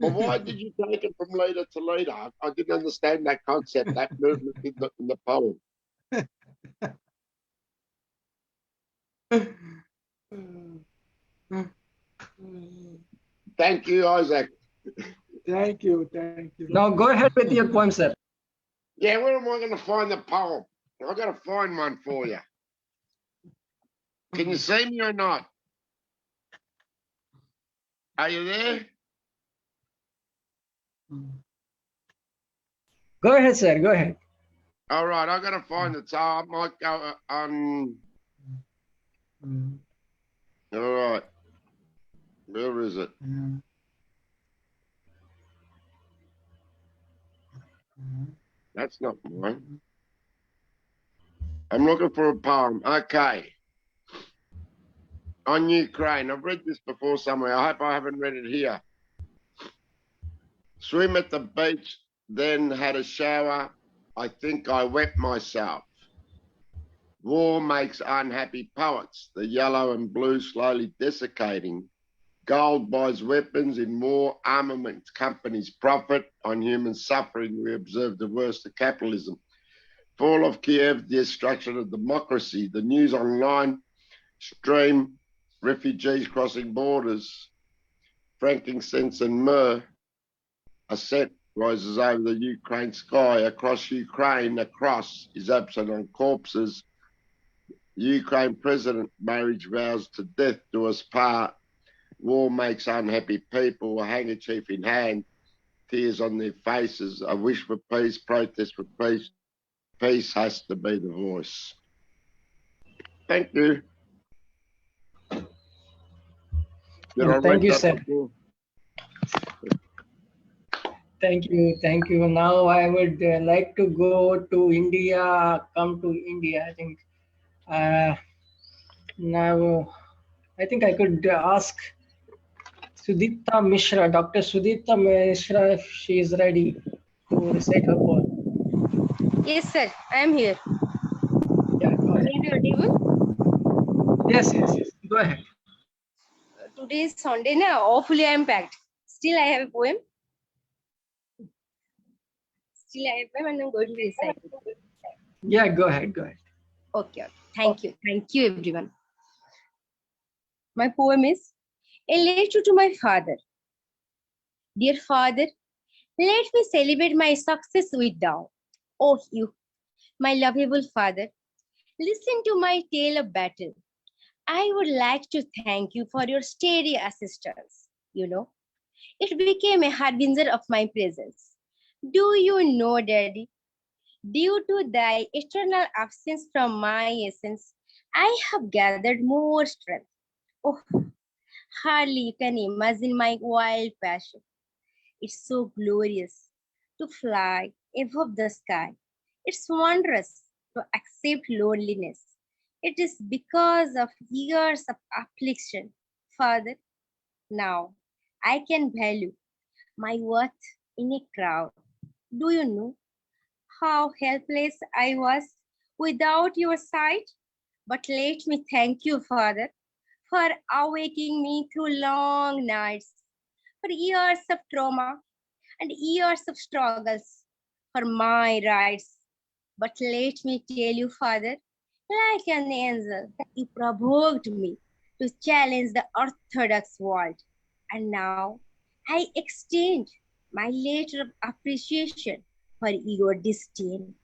But why did you take it from leader to leader? I didn't understand that concept, that movement in the poem. Thank you, Isaac. Thank you. Now go ahead with your poem, sir. Yeah, where am I going to find the poem? I've got to find one for you. Can you see me or not? Are you there? Go ahead, sir. Go ahead. All right, I've got to find it. So I might go on. All right. Where is it? That's not mine. I'm looking for a poem. Okay. On Ukraine. I've read this before somewhere. I hope I haven't read it here. Swim at the beach, then had a shower. I think I wet myself. War makes unhappy poets, the yellow and blue slowly desiccating, Gold buys weapons in war, armament companies profit on human suffering. We observe the worst of capitalism. Fall of Kiev, destruction of democracy. The news online stream refugees crossing borders. Frankincense and myrrh. A set rises over the Ukraine sky. Across Ukraine, a cross is absent on corpses. Ukraine president, marriage vows to death do us part. War makes unhappy people, a handkerchief in hand, tears on their faces, a wish for peace, protest for peace. Peace has to be the voice. Thank you. Thank you, sir. Thank you. Now I would like to go to India, come to India. I think now I think I could ask Sudipta Mishra, Dr. Sudipta Mishra, if she is ready to recite her poem. Yes, sir. I am here. Yeah, go ahead. Will you be audible? Yes. Go ahead. Today is Sunday now. Awfully I am packed. Still I have a poem. And I'm going to recite it. Yeah, go ahead. Okay. Thank you, everyone. My poem is A Letter to My Father. Dear Father, let me celebrate my success with thou. Oh, you, my lovable father, listen to my tale of battle. I would like to thank you for your steady assistance. You know, it became a harbinger of my presence. Do you know, Daddy? Due to thy eternal absence from my essence, I have gathered more strength. Oh, hardly you can imagine my wild passion. It's so glorious to fly above the sky. It's wondrous to accept loneliness. It is because of years of affliction, Father. Now I can value my worth in a crowd. Do you know how helpless I was without your sight? But let me thank you, Father, for awaking me through long nights, for years of trauma and years of struggles for my rights. But let me tell you, Father, like an angel, you provoked me to challenge the orthodox world. And now I extend my letter of appreciation for your disdain.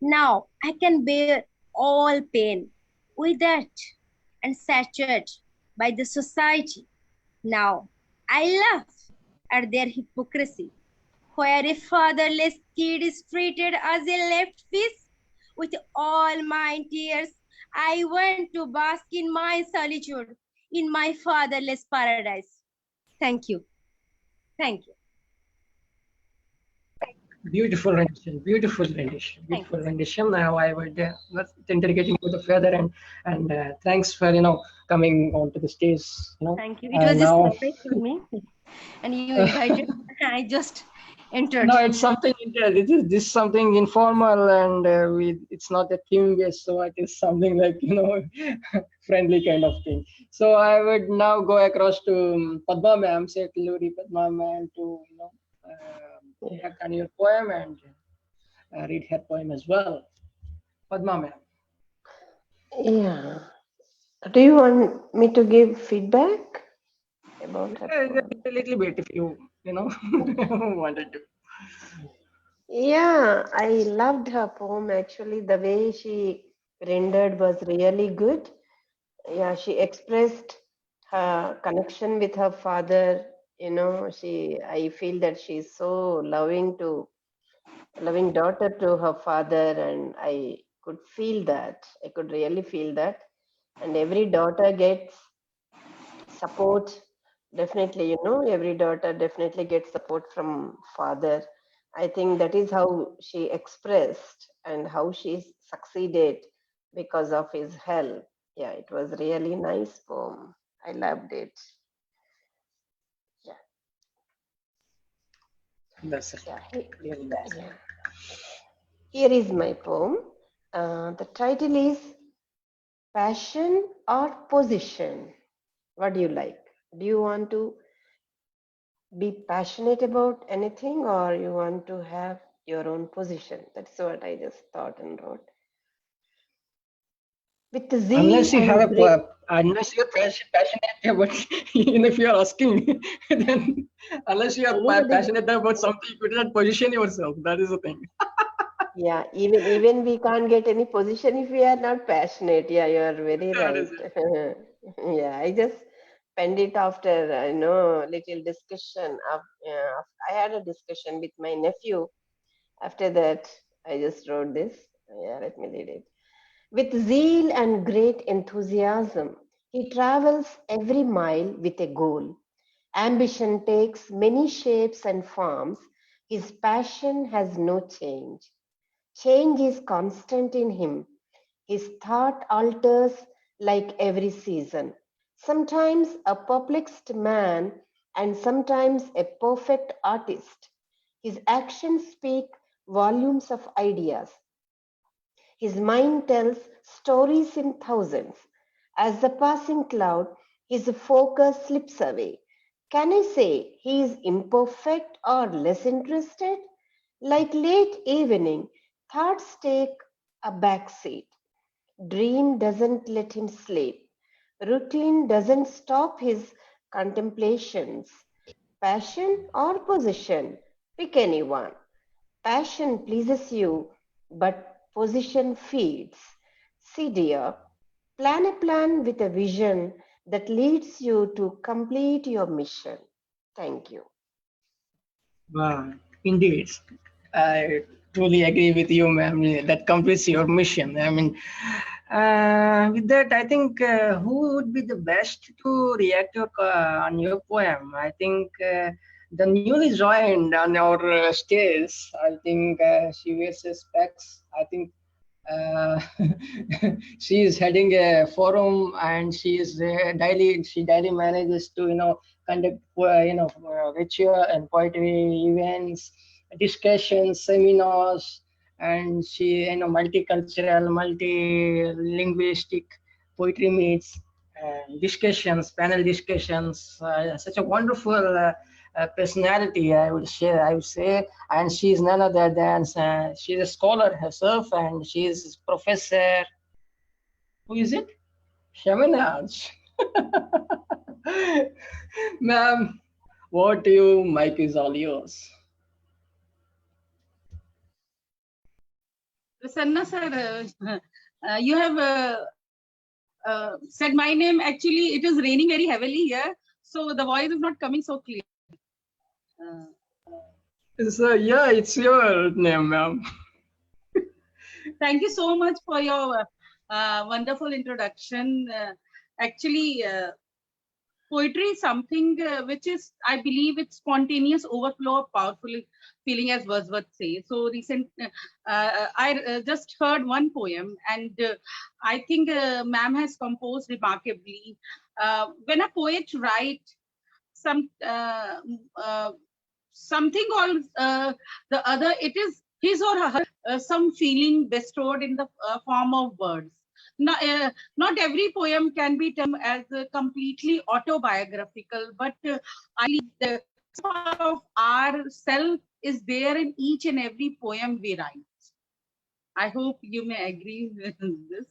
Now I can bear all pain withered and saturated by the society. Now I laugh at their hypocrisy, where a fatherless kid is treated as a left fish. With all my tears, I want to bask in my solitude, in my fatherless paradise. Thank you. Beautiful rendition. Now I would dedicating to the feather and thanks for coming onto the stage. Thank you. It was just surprise for me, and you invited. I just entered. No, it's something. This is something informal, and it's not a theme based, so it is something like friendly kind of thing. So I would now go across to Padma ma'am, Setaluri Padma ma'am, to react on your poem and read her poem as well. Padma ma'am. Yeah. Do you want me to give feedback about her poem? A little bit, if you wanted to. Yeah, I loved her poem actually. The way she rendered was really good. Yeah, she expressed her connection with her father. I feel that she's so loving daughter to her father, and I could feel that. I could really feel that. And every daughter gets support. Definitely, every daughter definitely gets support from father. I think that is how she expressed and how she succeeded because of his help. Yeah, it was really nice poem. I loved it. Yeah. That's it. Really nice. Yeah. Here is my poem. The title is Passion or Position. What do you like? Do you want to be passionate about anything, or you want to have your own position? That's what I just thought and wrote. With the zeal Unless you have and great. unless you're passionate about, if you're asking, then unless you are passionate about something, you could not position yourself. That is the thing. Yeah, even we can't get any position if we are not passionate. Yeah, you are very That is right. Yeah, I just penned it after little discussion. I had a discussion with my nephew. After that, I just wrote this. Yeah, let me read it. With zeal and great enthusiasm, he travels every mile with a goal. Ambition takes many shapes and forms. His passion has no change. Change is constant in him. His thought alters like every season. Sometimes a perplexed man and sometimes a perfect artist. His actions speak volumes of ideas. His mind tells stories in thousands. As the passing cloud, his focus slips away. Can I say he is imperfect or less interested? Like late evening, thoughts take a back seat. Dream doesn't let him sleep. Routine doesn't stop his contemplations. Passion or position? Pick anyone. Passion pleases you, but position feeds. See, dear, plan a plan with a vision that leads you to complete your mission. Thank you. Wow, indeed. I truly agree with you, ma'am. That completes your mission. I mean, with that, I think who would be the best to react on your poem? I think the newly joined on our stage. I think she wears specs. I think uh, she is heading a forum, and she is she daily manages to conduct ritual and poetry events, discussions, seminars, and she multicultural, multilinguistic poetry meets, discussions, panel discussions. Such a wonderful personality, I would say, and she's none other than she's a scholar herself, and she's professor. Who is it? Shamenaz. Ma'am, what to you? Mic is all yours. Prasanna sir, you have said my name. Actually, it is raining very heavily here, so the voice is not coming so clear. Yeah, it's your name, ma'am. Thank you so much for your wonderful introduction. Actually, poetry is something which is, I believe, it's spontaneous overflow of powerful feeling, as Wordsworth says. So I just heard one poem, and I think ma'am has composed remarkably. When a poet writes something or the other, it is his or her some feeling bestowed in the form of words. Not every poem can be termed as completely autobiographical, but I believe the part of our self is there in each and every poem we write. I hope you may agree with this.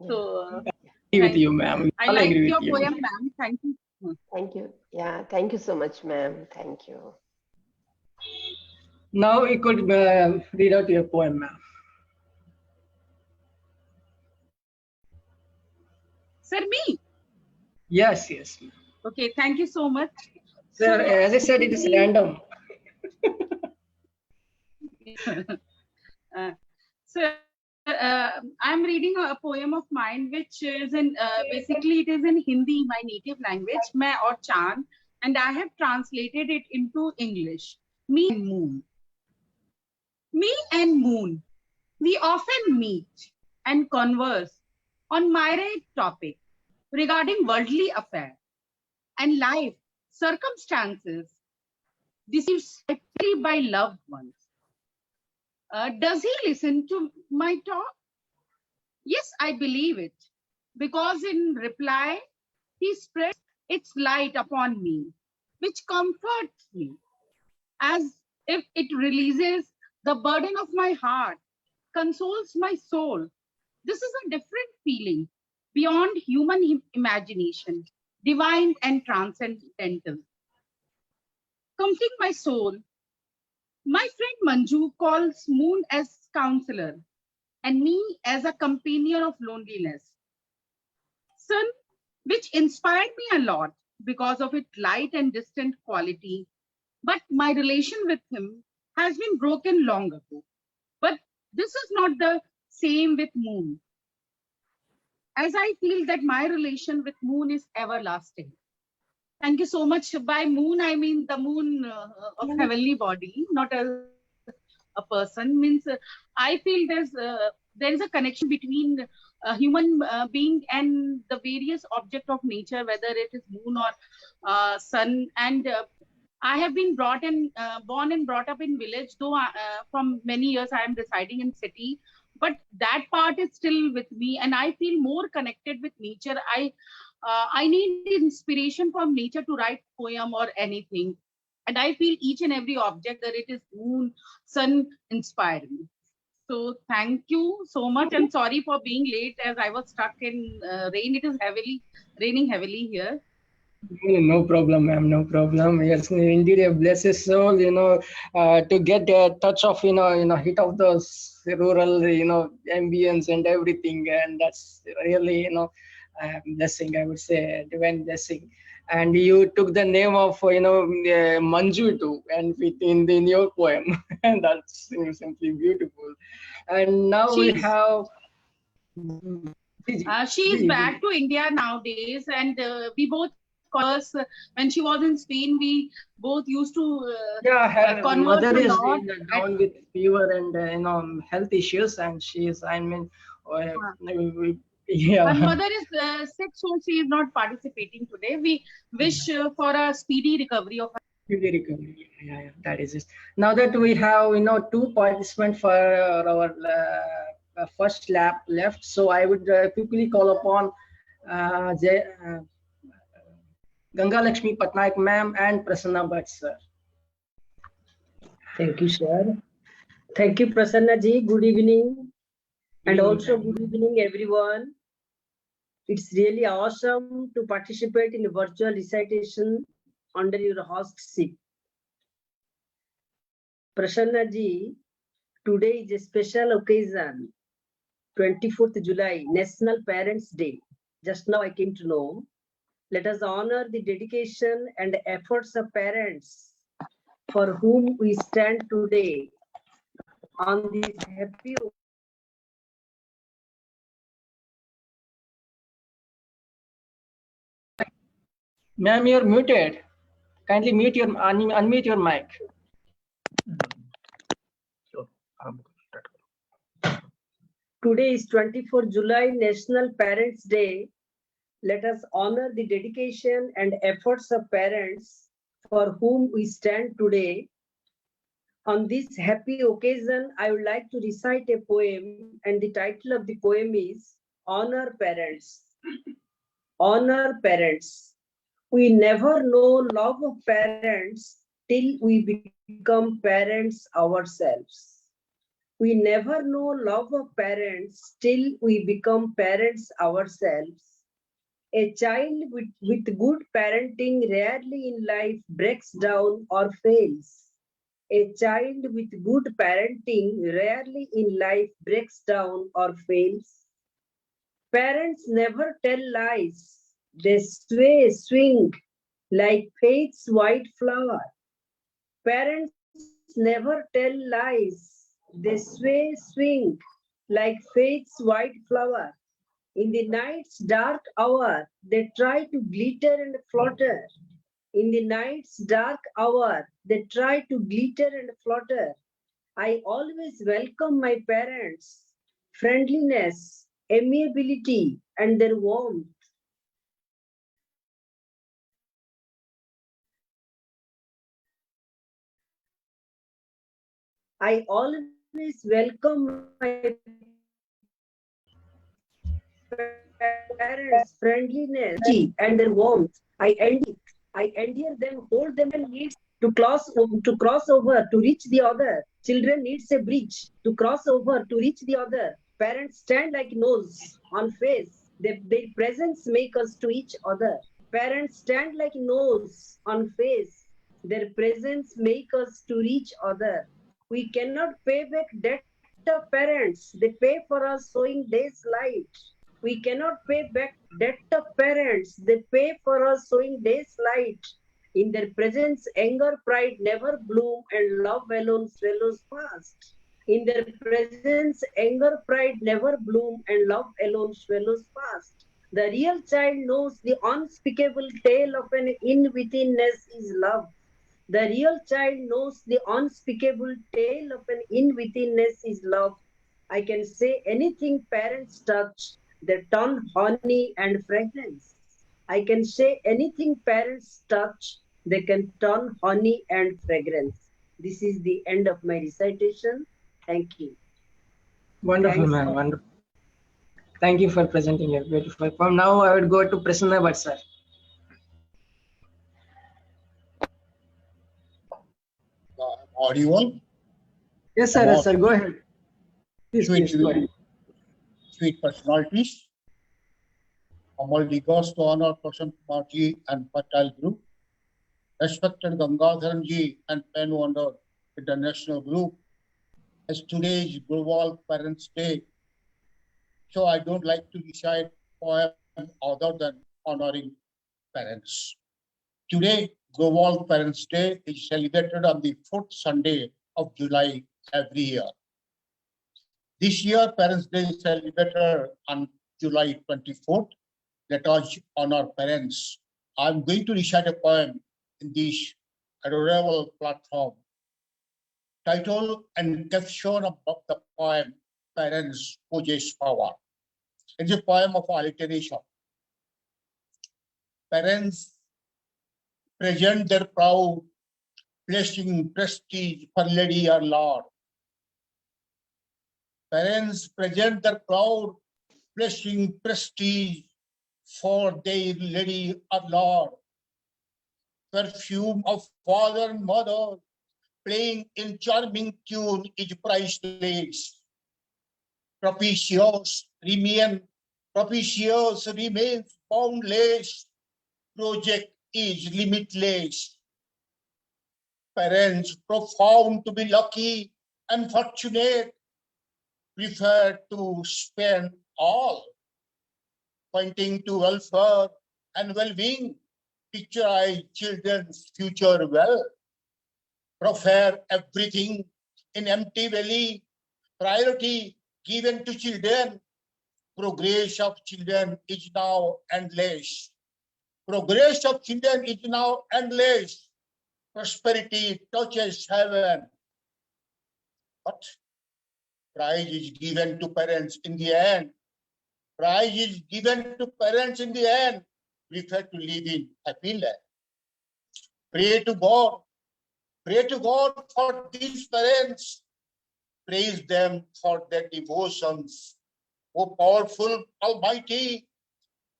So, agree with you, ma'am. I like your poem, ma'am. Thank you. Thank you. Yeah, thank you so much, ma'am. Thank you. Now you could read out your poem, ma'am. Sir, me? Yes, yes. Okay, thank you so much. Sir, as I said, it is random. So, I'm reading a poem of mine, which is in basically it is in Hindi, my native language, Main aur Chand, and I have translated it into English. Me and Moon. Me and Moon, we often meet and converse on myriad topics regarding worldly affairs and life circumstances deceived by loved ones. Does he listen to my talk? Yes, I believe it, because in reply, he spreads its light upon me, which comforts me, as if it releases the burden of my heart, consoles my soul. This is a different feeling beyond human imagination, divine and transcendental. Comforting my soul, my friend Manju calls moon as counselor and me as a companion of loneliness. Sun, which inspired me a lot because of its light and distant quality, but my relation with him has been broken long ago. But this is not the same with moon, as I feel that my relation with moon is everlasting. Thank you so much. By moon, I mean the moon of heavenly body, not as a person. Means I feel there is a connection between a human being and the various object of nature, whether it is moon or sun. And I have been born and brought up in village, though from many years I am residing in city. But that part is still with me, and I feel more connected with nature. I need inspiration from nature to write poem or anything. And I feel each and every object, that it is moon, sun, inspire me. So thank you so much, and sorry for being late as I was stuck in rain. It is raining heavily here. No problem, ma'am. No problem. Yes, indeed, a blessed soul. To get a touch of hit of those rural, ambience and everything, and that's really, blessing. I would say divine blessing. And you took the name of, Manju too, and in your poem, and that's simply beautiful. And now we have. She is back to India nowadays, and we both converse. When she was in Spain, we both used to Her converse mother a is lot. down with fever and health issues, and she is. Her mother is sick, so she is not participating today. We wish for a speedy recovery of her. Speedy recovery. Yeah, that is it. Now that we have two participants for our first lap left, so I would quickly call upon Gangalaxmi Patnaik ma'am and Prasanna Bhatta sir. Thank you, sir. Thank you, Prasanna ji. Good evening. And also good evening, everyone. It's really awesome to participate in a virtual recitation under your hostship. Prasanna ji, today is a special occasion, 24th July, National Parents' Day. Just now I came to know. Let us honor the dedication and efforts of parents for whom we stand today on this happy Ma'am, you're muted. Kindly unmute your mic. Today is 24th July, National Parents' Day. Let us honor the dedication and efforts of parents for whom we stand today. On this happy occasion, I would like to recite a poem, and the title of the poem is Honor Parents. Honor Parents. We never know love of parents till we become parents ourselves. We never know love of parents till we become parents ourselves. A child with good parenting rarely in life breaks down or fails. A child with good parenting rarely in life breaks down or fails. Parents never tell lies. They swing like faith's white flower. Parents never tell lies. They swing like faith's white flower. In the night's dark hour, they try to glitter and flutter. In the night's dark hour, they try to glitter and flutter. I always welcome my parents' friendliness, amiability, and their warmth. I always welcome my parents' friendliness and their warmth. I endear them, hold them, and need to cross over to reach the other. Children needs a bridge to cross over to reach the other. Parents stand like nose on face. Their presence make us to each other. Parents stand like nose on face. Their presence make us to each other. We cannot pay back debt of parents. They pay for us sowing day's light. We cannot pay back debt of parents. They pay for us sowing day's light. In their presence, anger, pride never bloom, and love alone swallows fast. In their presence, anger, pride never bloom, and love alone swallows fast. The real child knows the unspeakable tale of an in-withinness is love. The real child knows the unspeakable tale of an in-withinness is love. I can say anything parents touch, they turn honey and fragrance. I can say anything parents touch, they can turn honey and fragrance. This is the end of my recitation. Thank you. Wonderful, Thanks man. for- Wonderful. Thank you for presenting a beautiful poem. Now I would go to Prasanna Bhatta. Audible? Yes, sir. Yes, sir. Go ahead. Please, Sweet, go ahead. sweet personalities. Amal regards to honor Prasanna Bhatta and Patel Group. Respected Gangadharan ji and Pen Wonder International Group. As today is Global Parents Day, so I don't like to recite poem other than honoring parents. Today, Global Parents Day is celebrated on the 4th Sunday of July every year. This year, Parents Day is celebrated on July 24th. Let us honor parents. I'm going to recite a poem in this adorable platform. Title and caption of the poem, Parents Possess Power. It's a poem of alliteration. Parents present their proud, placing prestige for lady or lord. Parents present their proud, placing prestige for their lady or lord. Perfume of father and mother, playing in charming tune is priceless. Propitious remains boundless. Project is limitless. Parents profound to be lucky and fortunate, prefer to spend all, pointing to welfare and well-being, picture children's future well. Prefer everything in empty valley, priority given to children. Progress of children is now endless. Progress of children is now endless. Prosperity touches heaven. But prize is given to parents in the end. Prize is given to parents in the end. Prefer to live in happy land. Pray to God for these parents. Praise them for their devotions. O powerful Almighty,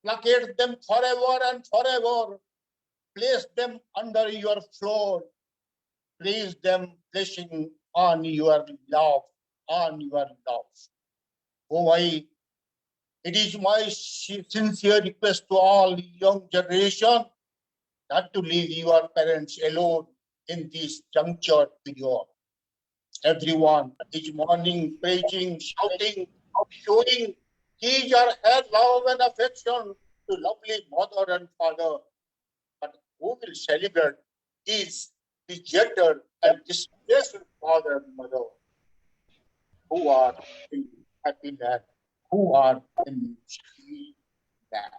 placate them forever and forever. Place them under your floor. Praise them, blessing on your love, on your love. Oh, it is my sincere request to all young generation not to leave your parents alone in this juncture period. Everyone is mourning, praising, shouting, showing his or her love and affection to lovely mother and father. But who will celebrate these dejected and distressed father and mother who are in happy land, who are in happy land?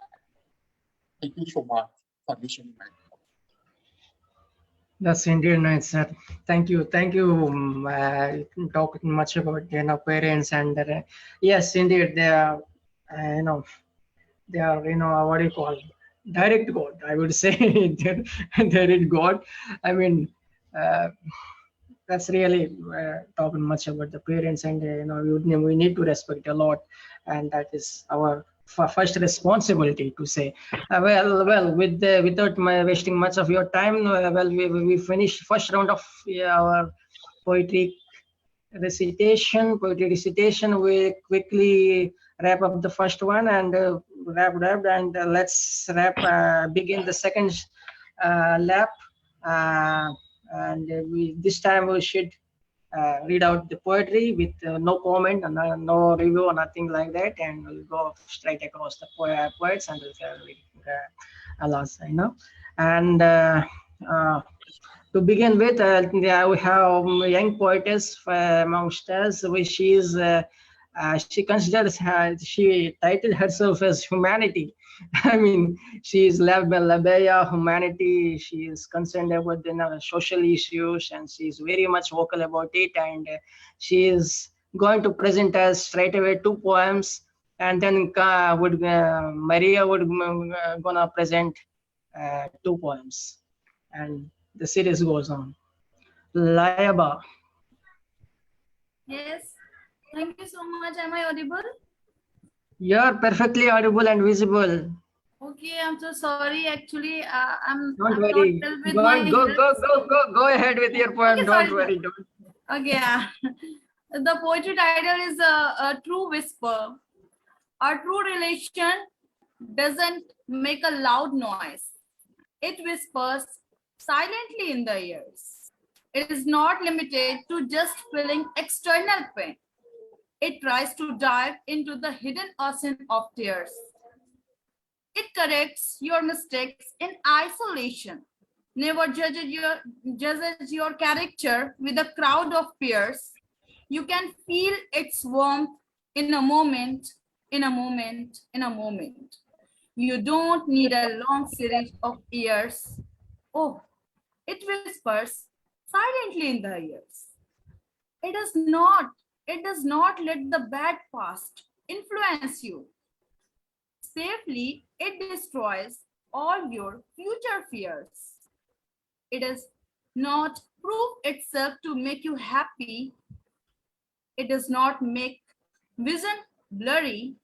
Thank you so much for listening. That's indeed nice, sir. Thank you. Thank you. Talking much about parents and yes, indeed they are they are what do you call direct God. I would say direct God. I mean that's really talking much about the parents and we need to respect a lot, and that is our first responsibility to say. Without wasting much of your time, we finished first round of our poetry recitation. We quickly wrap up the first one and let's begin the second lap. And this time we should read out the poetry with no comment and no review or nothing like that, and we'll go straight across the poets and alas, and to begin with, we have a young poetess amongst us, which is she considers she titled herself as humanity. I mean, she is Labaya humanity. She is concerned about the social issues, and she is very much vocal about it. And she is going to present us straight away 2 poems, and then Maria would gonna present 2 poems, and the series goes on. Layaba. Yes. Thank you so much. Am I audible? You're perfectly audible and visible. Okay, I'm so sorry. Actually, I'm Don't not worry. well with my Go ahead with your poem. Okay, Don't sorry. worry. Okay. The poetry title is a True Whisper. Our true relation doesn't make a loud noise. It whispers silently in the ears. It is not limited to just feeling external pain. It tries to dive into the hidden ocean of tears. It corrects your mistakes in isolation. Never judges your character with a crowd of peers. You can feel its warmth in a moment, in a moment, in a moment. You don't need a long series of years. Oh, it whispers silently in the ears. It does not let the bad past influence you. Safely, it destroys all your future fears. It does not prove itself to make you happy. It does not make vision blurry.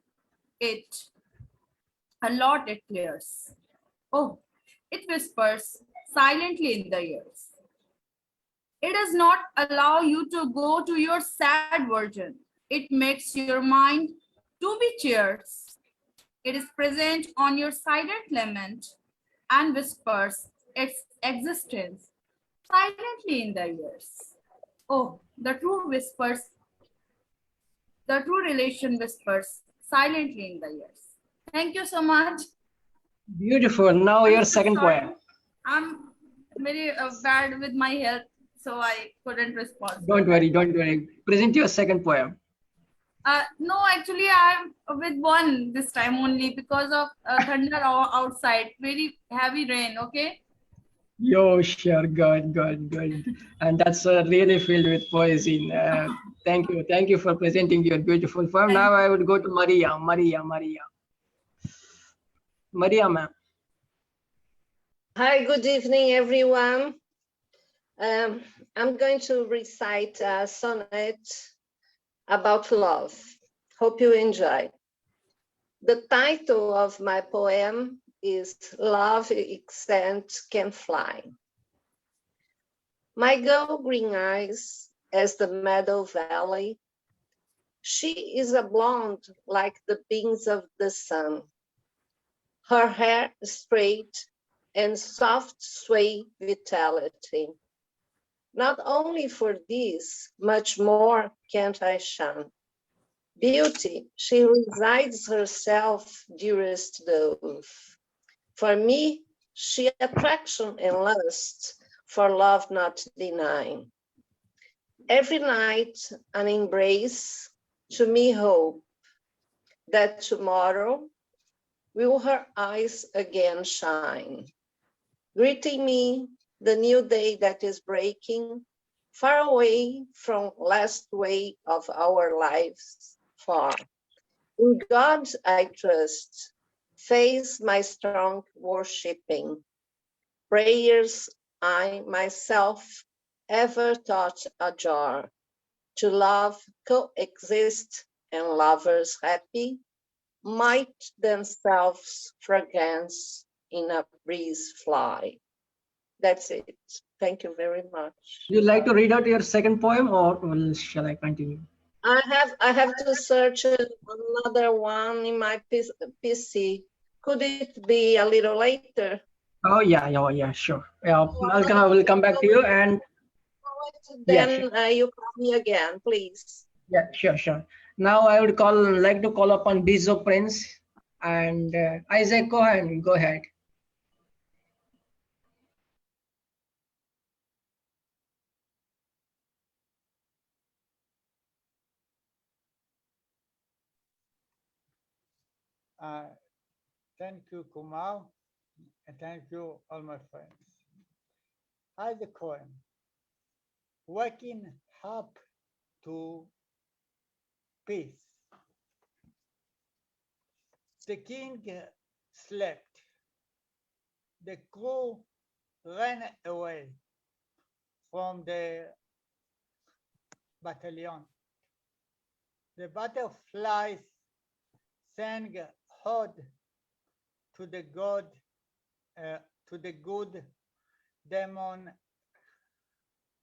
It clears. Oh, it whispers silently in the ears. It does not allow you to go to your sad version. It makes your mind to be cheers. It is present on your silent lament and whispers its existence silently in the ears. Oh, the true relation whispers silently in the ears. Thank you so much. Beautiful. Now your second poem. I'm very bad with my health, so I couldn't respond. Don't worry. Present your second poem. No, actually, I'm with one this time only because of thunder outside. Very heavy rain, okay? Yo, sure. Good. And that's really filled with poison. Thank you for presenting your beautiful poem. Now I would go to Maria, ma'am. Hi, good evening, everyone. I'm going to recite a sonnet about love. Hope you enjoy. The title of my poem is Love Extent Can Fly. My girl green eyes as the meadow valley. She is a blonde like the beams of the sun. Her hair straight and soft sway vitality. Not only for this, much more can't I shun. Beauty, she resides herself, dearest dove. For me, she attraction and lust, for love not denying. Every night an embrace, to me hope, that tomorrow will her eyes again shine, greeting me the new day that is breaking, far away from last way of our lives far. In God I trust, face my strong worshipping. Prayers I myself ever taught ajar, to love coexist and lovers happy, might themselves fragrance in a breeze fly. That's it. Thank you very much. Would you like to read out your second poem, or shall I continue? I have to search another one in my PC. Could it be a little later? Oh yeah, sure. Yeah, Malcolm, I will come back to you, and Then you call me again, please. yeah, sure. Now I would like to call upon Bizo Prince and Isaac Cohen. Go ahead. Thank you, Kkumar, and thank you, all my friends. Isaac Cohen, waking up to peace. The king slept. The crew ran away from the battalion. The butterflies sang ode to the good demon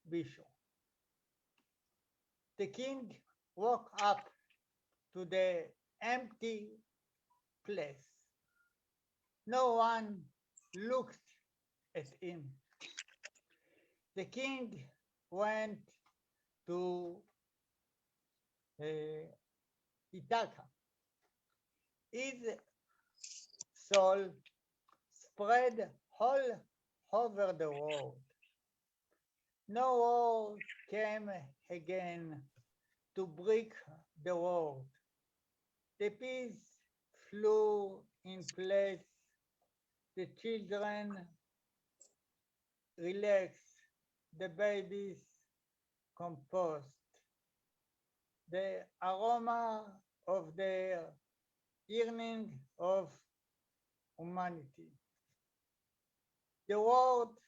bishop. The king woke up to the empty place. No one looked at him. The king went to Ithaca. His soul spread all over the world. No war came again to break the world. The peace flew in place. The children relaxed. The babies composed. The aroma of the yearning of humanity. The world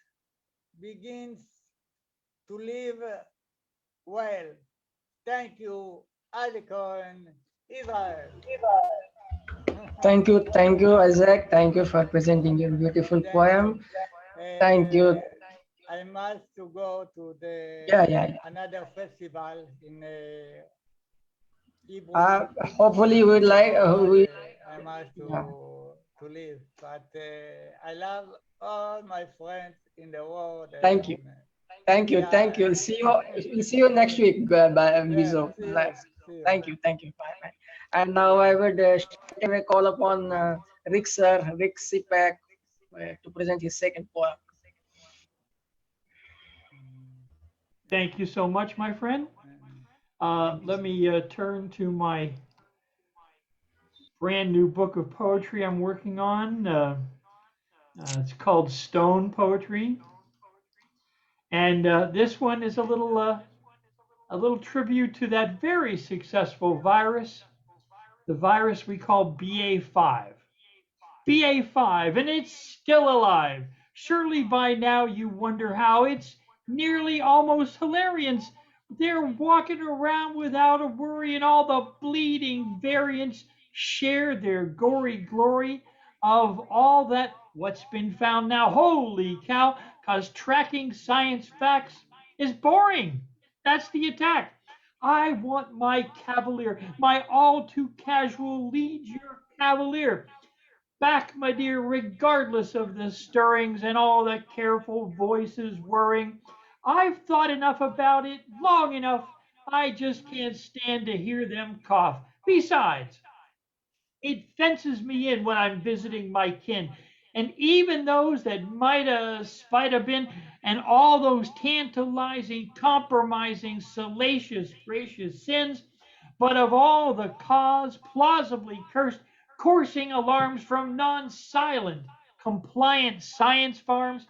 begins to live well. Thank you, Alikon, Israel. Thank you, Isaac. Thank you for presenting your beautiful poem. Thank you. I must to go to the another festival in Hebrew. Hopefully, we'd like. I must to leave, but I love all my friends in the world. Thank you. Thank you. See you next week, Bizo. Thank you. Bye. And now I would call upon Rick Sipak, to present his second poem. Thank you so much, my friend. Let me turn to my brand new book of poetry I'm working on. It's called Stone Poetry. And this one is a little tribute to that very successful virus, the virus we call BA5. BA5, and it's still alive. Surely by now you wonder how. It's nearly almost hilarious. They're walking around without a worry, and all the bleeding variants share their gory glory of all that what's been found now. Holy cow, because tracking science facts is boring. That's the attack. I want my cavalier, my all too casual lead your cavalier back, my dear, regardless of the stirrings and all the careful voices whirring. I've thought enough about it, long enough. I just can't stand to hear them cough. Besides, it fences me in when I'm visiting my kin. And even those that might have been, and all those tantalizing, compromising, salacious, gracious sins, but of all the cause plausibly cursed, coursing alarms from non-silent, compliant science farms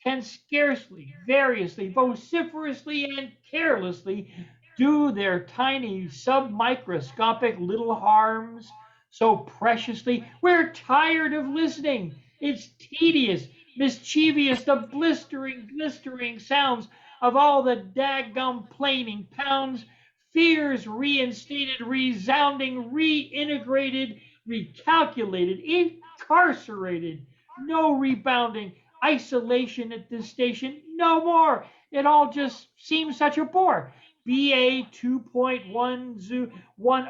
can scarcely, variously, vociferously, and carelessly do their tiny submicroscopic little harms so preciously. We're tired of listening. It's tedious, mischievous, the blistering, glistering sounds of all the daggum planing pounds, fears reinstated, resounding, reintegrated, recalculated, incarcerated, no rebounding, isolation at this station, no more. It all just seems such a bore. BA 2.10,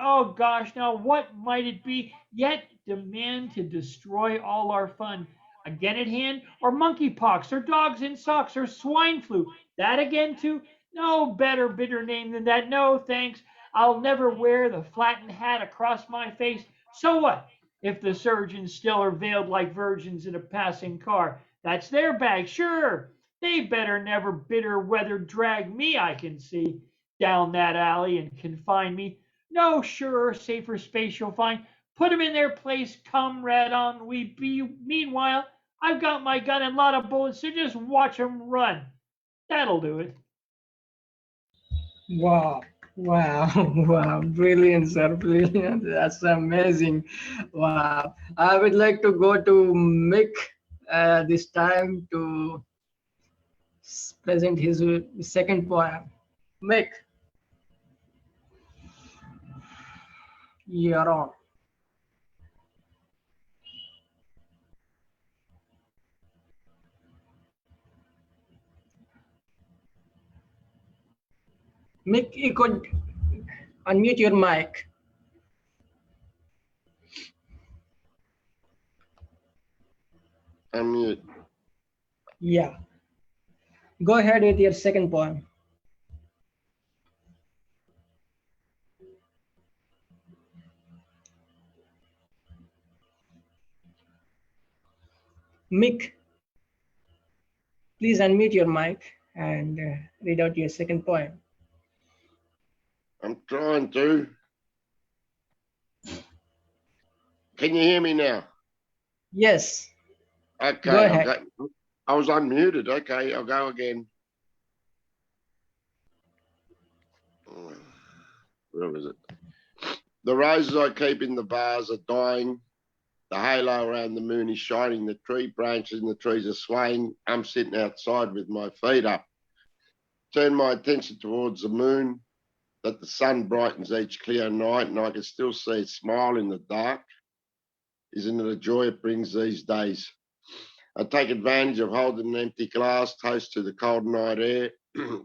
oh gosh, now what might it be? Yet demand to destroy all our fun. Again at hand, or monkeypox, or dogs in socks, or swine flu. That again too? No better bitter name than that. No thanks. I'll never wear the flattened hat across my face. So what? If the surgeons still are veiled like virgins in a passing car, that's their bag, sure. They better never bitter weather drag me, I can see, down that alley and confine me. No surer, safer space you'll find. Put 'em in their place, comrade ennui. Meanwhile, I've got my gun and lot of bullets, so just watch 'em run. That'll do it. Wow, wow, wow, brilliant, sir, brilliant. That's amazing. Wow. I would like to go to Mick this time to present his second poem. Mick, you're on. Mick, you could unmute your mic. Unmute. Yeah. Go ahead with your second poem. Mick, please unmute your mic and read out your second poem. I'm trying to. Can you hear me now? Yes. Okay. Go ahead. I was unmuted. Okay, I'll go again. Where is it? The roses I keep in the vase are dying. The halo around the moon is shining. The tree branches in the trees are swaying. I'm sitting outside with my feet up. Turn my attention towards the moon, that the sun brightens each clear night, and I can still see it smile in the dark. Isn't it a joy it brings these days? I take advantage of holding an empty glass close to the cold night air,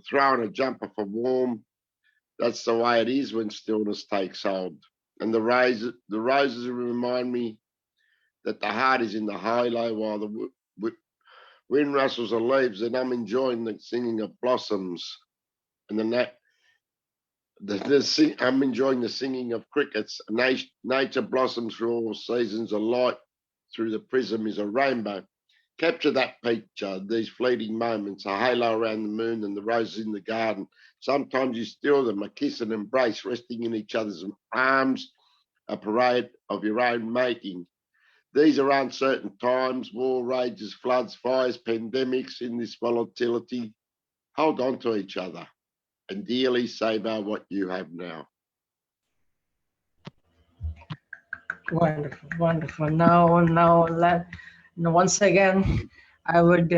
throwing a jumper for warmth. That's the way it is when stillness takes hold. And the roses remind me that the heart is in the halo while the wind rustles the leaves, and I'm enjoying the singing of blossoms. And I'm enjoying the singing of crickets. Nature blossoms through all seasons. A light through the prism is a rainbow. Capture that picture, these fleeting moments, a halo around the moon and the roses in the garden. Sometimes you steal them, a kiss and embrace, resting in each other's arms, a parade of your own making. These are uncertain times, war rages, floods, fires, pandemics. In this volatility, hold on to each other and dearly savor what you have now. Wonderful, wonderful. Now, once again, I would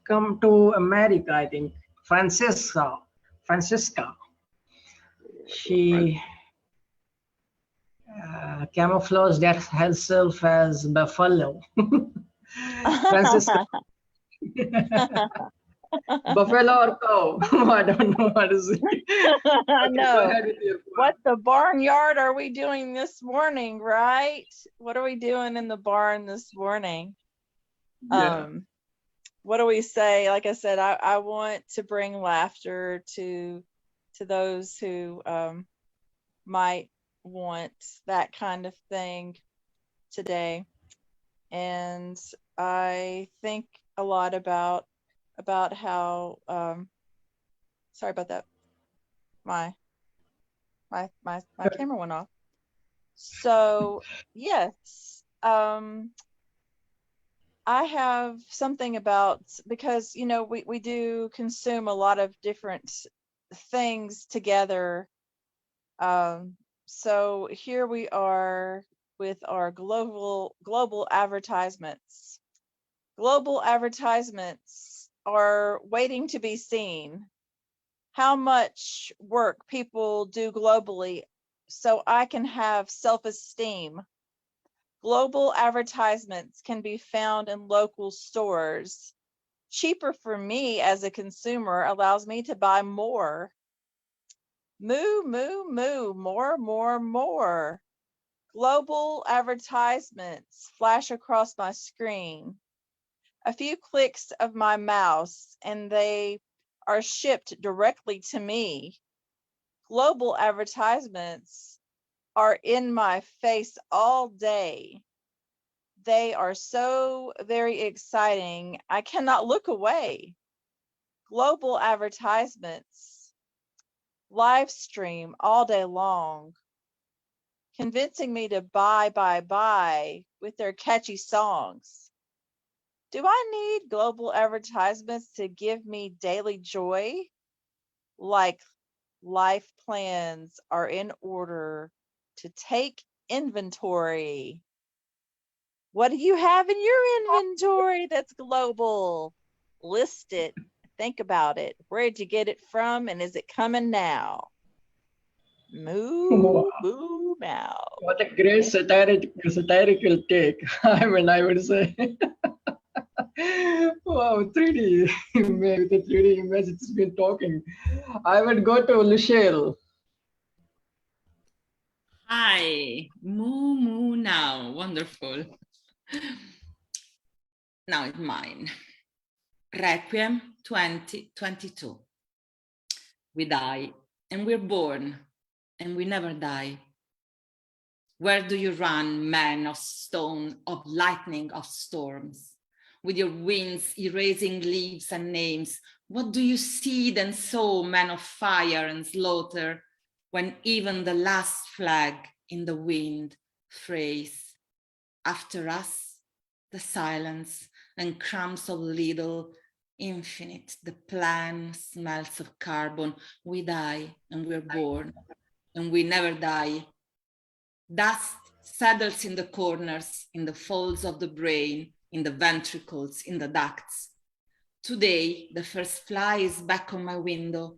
come to America, I think. Franchesca. She camouflaged herself as buffalo. Franchesca. Buffalo or cow? I don't know what to say. Okay, No. What the barnyard are we doing this morning, right? What are we doing in the barn this morning? Yeah. What do we say? Like I said, I want to bring laughter to those who might want that kind of thing today. And I think a lot about how sorry about that. My camera went off. So yes, I have something about, because we do consume a lot of different things together. So here we are with our global advertisements. Global advertisements are waiting to be seen. How much work people do globally so I can have self-esteem. Global advertisements can be found in local stores. Cheaper for me as a consumer allows me to buy more. Moo, moo, moo, more. Global advertisements flash across my screen. A few clicks of my mouse and they are shipped directly to me. Global advertisements are in my face all day. They are so very exciting, I cannot look away. Global advertisements live stream all day long, convincing me to buy with their catchy songs. Do I need global advertisements to give me daily joy? Like life plans are in order to take inventory. What do you have in your inventory that's global? List it. Think about it. Where'd you get it from and is it coming now? Moo, moo, now. What a great satirical take. I mean, I would say. Wow, 3D with the 3D image, it's been talking. I would go to Lucille. Hi, moo moo now, wonderful. Now it's mine. Requiem 2022. We die and we're born and we never die. Where do you run, man of stone, of lightning, of storms? With your winds erasing leaves and names, what do you seed and sow, man of fire and slaughter, when even the last flag in the wind frays? After us, the silence and crumbs of little infinite, the plan smells of carbon. We die and we're born and we never die. Dust settles in the corners, in the folds of the brain, in the ventricles, in the ducts. Today, the first fly is back on my window.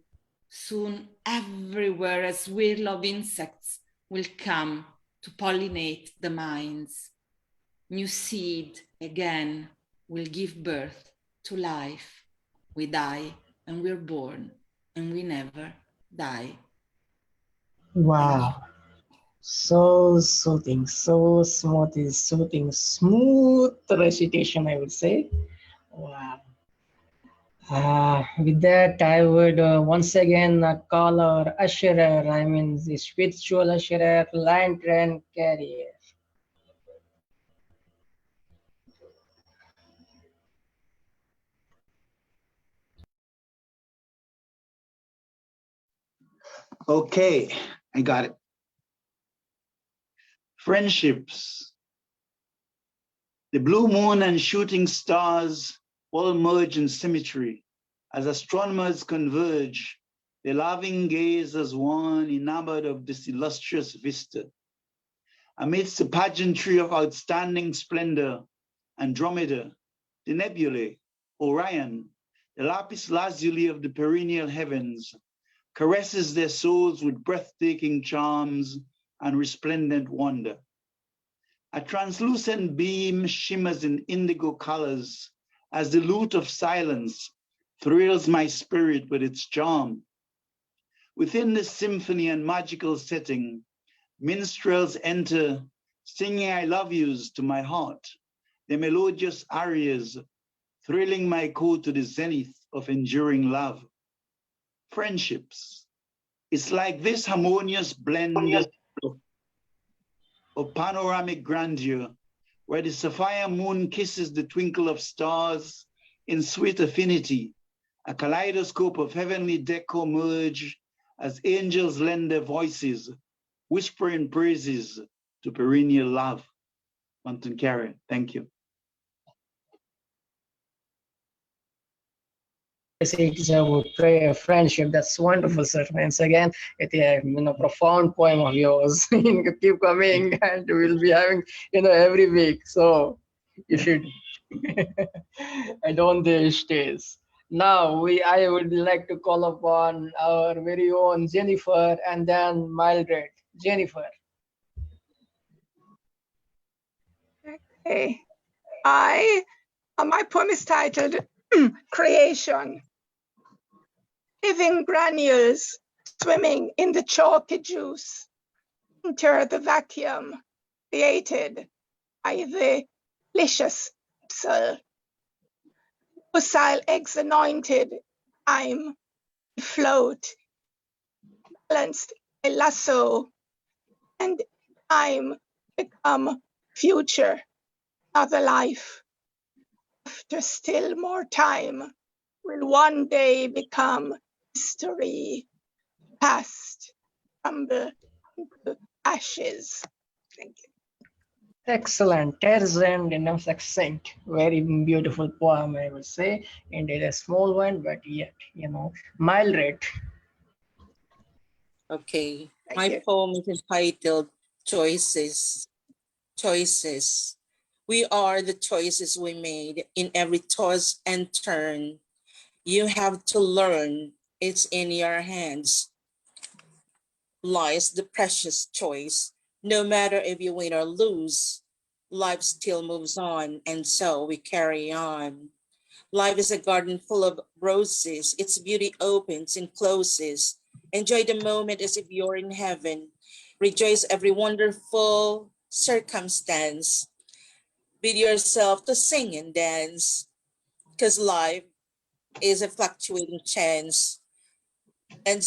Soon, everywhere a swirl of insects will come to pollinate the minds. New seed, again, will give birth to life. We die and we're born and we never die. Wow. So soothing, so soothing, smooth recitation, I would say. Wow. With that, I would once again call our usherer, I mean the spiritual usherer, lantern carrier. Okay, I got it. Friendships. The blue moon and shooting stars all merge in symmetry. As astronomers converge, their loving gaze as one enamored of this illustrious vista. Amidst the pageantry of outstanding splendor, Andromeda, the nebulae, Orion, the lapis lazuli of the perennial heavens, caresses their souls with breathtaking charms and resplendent wonder. A translucent beam shimmers in indigo colors as the lute of silence thrills my spirit with its charm. Within this symphony and magical setting, minstrels enter, singing I love yous to my heart, their melodious arias thrilling my core to the zenith of enduring love. Friendships. It's like this harmonious blend of panoramic grandeur, where the sapphire moon kisses the twinkle of stars in sweet affinity, a kaleidoscope of heavenly decor merge as angels lend their voices, whispering praises to perennial love. Mountain Carrier, thank you. It's about prayer, friendship. That's wonderful, sir. Once again, it's a profound poem of yours. Keep coming, and we'll be having every week. So you should. I don't stays. Now I would like to call upon our very own Jennifer and then Mildred. Jennifer. Okay. My poem is titled Creation. Living granules swimming in the chalky juice enter the vacuum created by the delicious capsule. Fossil eggs anointed, I'm float, balanced a lasso, and I'm become future, another life. After still more time, will one day become history, past, crumble into ashes. Thank you. Excellent. Tears and enough accent. Very beautiful poem, I would say. Indeed, a small one, but yet, Mildred. Okay, my poem is entitled Choices. Choices. We are the choices we made in every toss and turn. You have to learn it's in your hands. Lies the precious choice. No matter if you win or lose, life still moves on, and so we carry on. Life is a garden full of roses. Its beauty opens and closes. Enjoy the moment as if you're in heaven. Rejoice every wonderful circumstance. Bid yourself to sing and dance. Because life is a fluctuating chance. And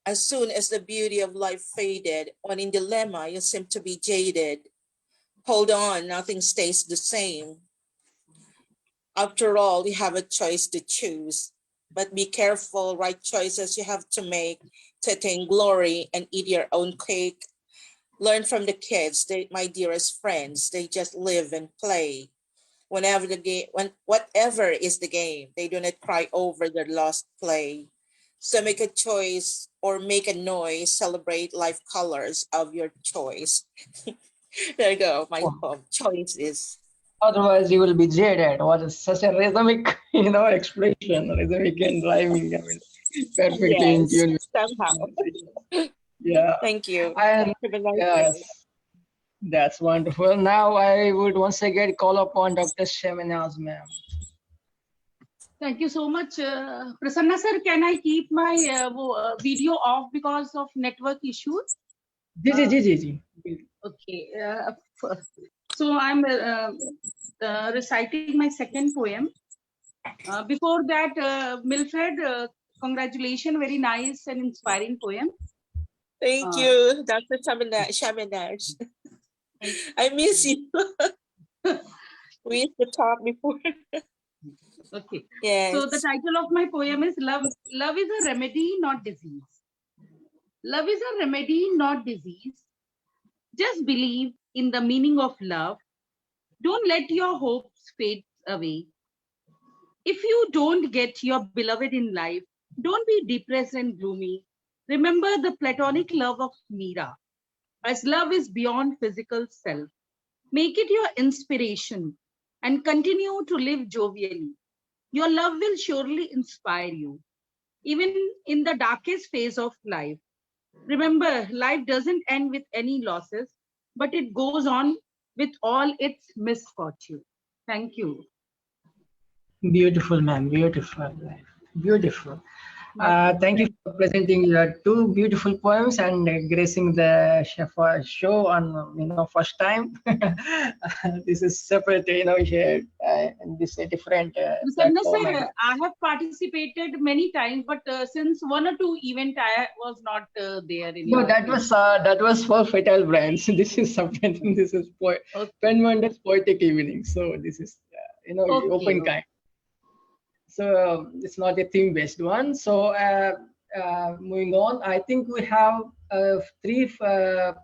as soon as the beauty of life faded, when in dilemma you seem to be jaded, hold on, nothing stays the same. After all, you have a choice to choose, but be careful, right choices you have to make to attain glory and eat your own cake. Learn from the kids, my dearest friends, they just live and play. Whatever is the game, they do not cry over their lost play. So make a choice or make a noise, celebrate life colors of your choice. There you go, my poem, Choices. Otherwise, you will be jaded. What is such a rhythmic, expression, rhythmic and rhyming. I mean, perfectly in Yes, tune. somehow. Yeah. Thank you. And yes, that's wonderful. Now I would once again call upon Dr. Shamenaz, ma'am. Thank you so much. Prasanna sir, can I keep my video off because of network issues? Ji. Okay. So I'm reciting my second poem. Before that, Mildred, congratulations, very nice and inspiring poem. Thank you, Dr. Shamenaz. I miss you. We used to talk before. Okay. Yes. So the title of my poem is Love. Love is a remedy, not disease. Love is a remedy, not disease. Just believe in the meaning of love. Don't let your hopes fade away. If you don't get your beloved in life, don't be depressed and gloomy. Remember the platonic love of Meera, as love is beyond physical self. Make it your inspiration and continue to live jovially. Your love will surely inspire you, even in the darkest phase of life. Remember, life doesn't end with any losses, but it goes on with all its misfortune. Thank you. Beautiful, ma'am. Beautiful. Beautiful. Thank you for presenting your two beautiful poems and gracing the show on first time. This is separate, here, and this is a different Prasanna platform. sir, I have participated many times, but since one or two events I was not there in No, your that was for Fatal Brands. This is something. This is Pen Wonders Poetic Evening. So this is open kind. So it's not a theme-based one. So moving on, I think we have three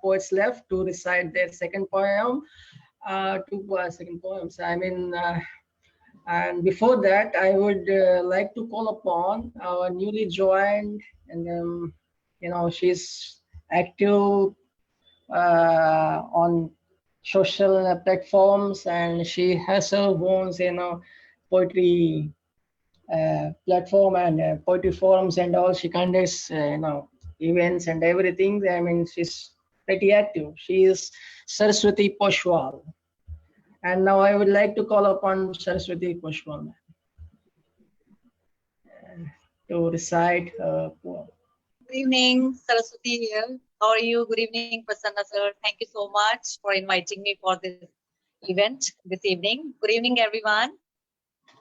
poets left to recite their second poem. Two second poems. I mean, and before that, I would like to call upon our newly joined, and she's active on social platforms, and she herself owns poetry platform and poetry forums and all. She conducts events and everything. I mean, she's pretty active. She is Saraswati Poswal. And now I would like to call upon Saraswati Poswal to recite her poem. Good evening, Saraswati here. How are you? Good evening, Prasanna sir. Thank you so much for inviting me for this event this evening. Good evening, everyone.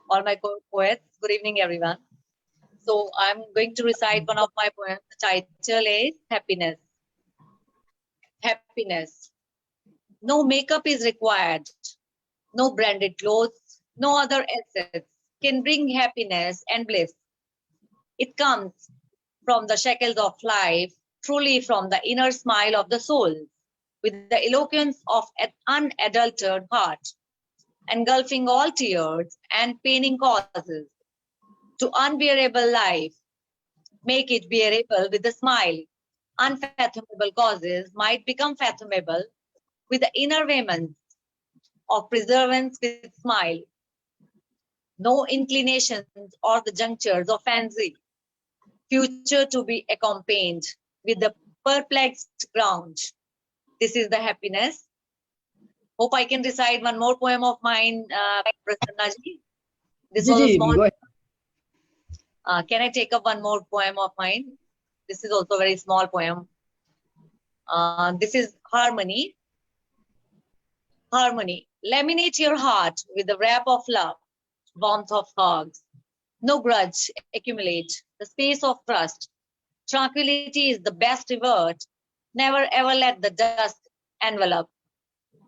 All my poets. Good evening, everyone. So I'm going to recite one of my poems. The title is Happiness. Happiness. No makeup is required. No branded clothes. No other assets can bring happiness and bliss. It comes from the shackles of life, truly from the inner smile of the soul, with the eloquence of an unadulterated heart, engulfing all tears and paining causes, to unbearable life, make it bearable with a smile. Unfathomable causes might become fathomable with the inner vehemence of perseverance with smile. No inclinations or the junctures of fancy, future to be accompanied with the perplexed ground. This is the happiness. Hope I can recite one more poem of mine, Prasanna ji. This was a small. Can I take up one more poem of mine? This is also a very small poem. This is Harmony. Harmony. Laminate your heart with the wrap of love, warmth of hugs. No grudge accumulate, the space of trust. Tranquility is the best reward. Never ever let the dust envelop.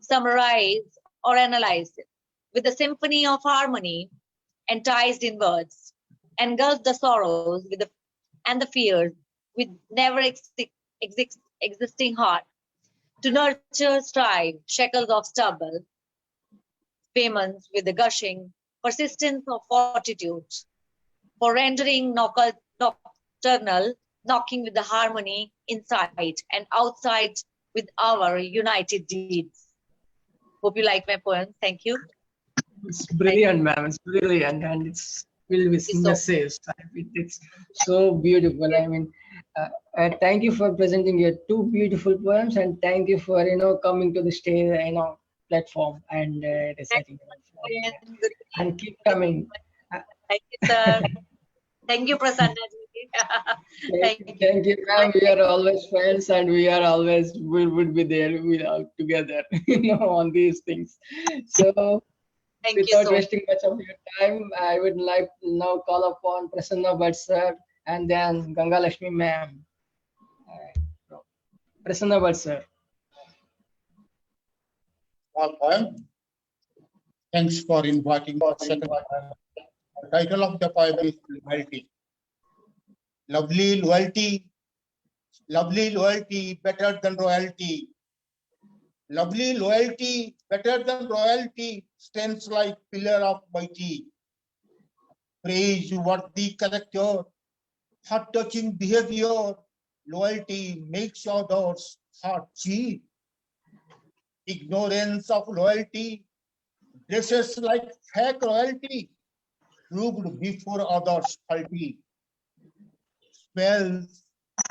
Summarize or analyze it with the symphony of harmony, enticed in words. Engulf the sorrows with and the fears with never existing heart. To nurture strive, shackles of stubble, payments with the gushing, persistence of fortitude. For rendering nocturnal, knocking with the harmony inside and outside with our united deeds. Hope you like my poem. Thank you. It's brilliant, ma'am. It's brilliant, and it's filled with messages. It's so beautiful. I mean, thank you for presenting your two beautiful poems, and thank you for coming to the stage, platform and reciting. And keep coming. Thank you, sir. Thank you, Prasanna. Thank you, ma'am. We are always friends, and we would be there together, on these things. So, without wasting much of your time, I would like to now call upon Prasanna Bhatta and then Gangalaxmi ma'am. Prasanna Bhatta. All poem. Thanks for inviting the second poem. The title of the poem is Loyalty. Lovely loyalty, better than royalty. Lovely loyalty, better than royalty, stands like pillar of mighty. Praiseworthy character, heart-touching behavior, loyalty makes others heart cheat. Ignorance of loyalty, dresses like fake royalty, proved before others faulty.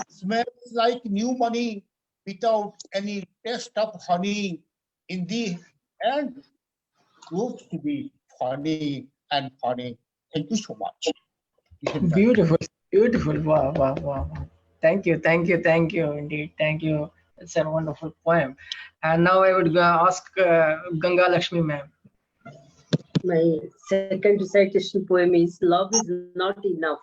Smells like new money without any taste of honey. In the end, proves to be funny and funny. Thank you so much. Beautiful, beautiful. Wow, wow, wow. Thank you, indeed. Thank you. It's a wonderful poem. And now I would ask Gangalaxmi ma'am. My second recitation poem is Love is Not Enough.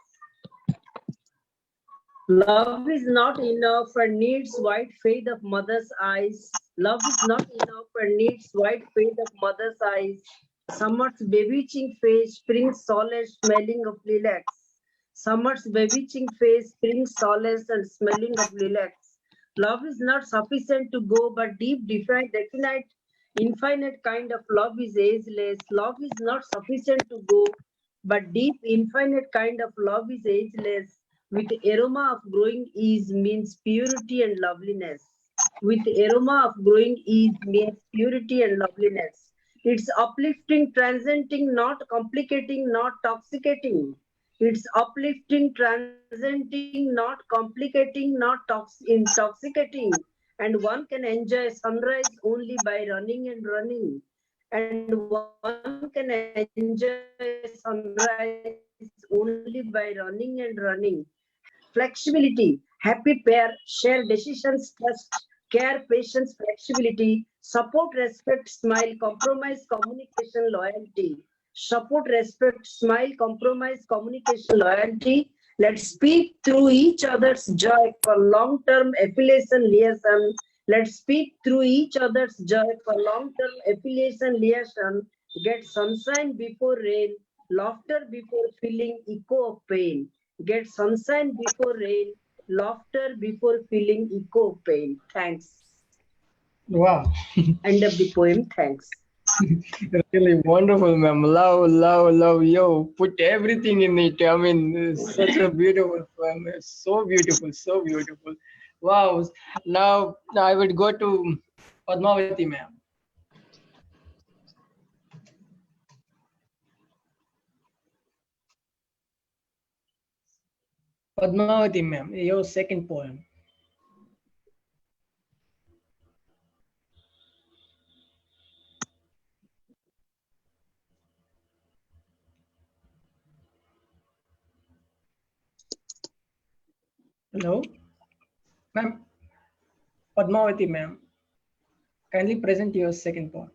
Love is not enough and needs white faith of mother's eyes. Love is not enough and needs white faith of mother's eyes. Summer's bewitching face brings solace, smelling of lilacs. Summer's bewitching face brings solace and smelling of lilacs. Love is not sufficient to go, but deep, definite, infinite kind of love is ageless. Love is not sufficient to go, but deep, infinite kind of love is ageless. With aroma of growing ease means purity and loveliness. With aroma of growing ease means purity and loveliness. It's uplifting, transcending, not complicating, not toxicating. It's uplifting, transcending, not complicating, not intoxicating. And one can enjoy sunrise only by running and running. And one can enjoy sunrise only by running and running. Flexibility, happy pair, share decisions, trust, care, patience, flexibility, support, respect, smile, compromise, communication, loyalty. Support, respect, smile, compromise, communication, loyalty. Let's speak through each other's joy for long-term affiliation liaison. Let's speak through each other's joy for long-term affiliation liaison. Get sunshine before rain, laughter before feeling echo of pain. Get sunshine before rain, laughter before feeling echo of pain. Thanks. Wow. End of the poem. Thanks. Really wonderful, ma'am. Love. Yo, put everything in it. I mean, it's such a beautiful poem. It's so beautiful, so beautiful. Wow. Now I would go to Padmavati, ma'am. Padmavati, ma'am, your second poem. Hello, ma'am. Padmavati, ma'am, kindly present your second poem.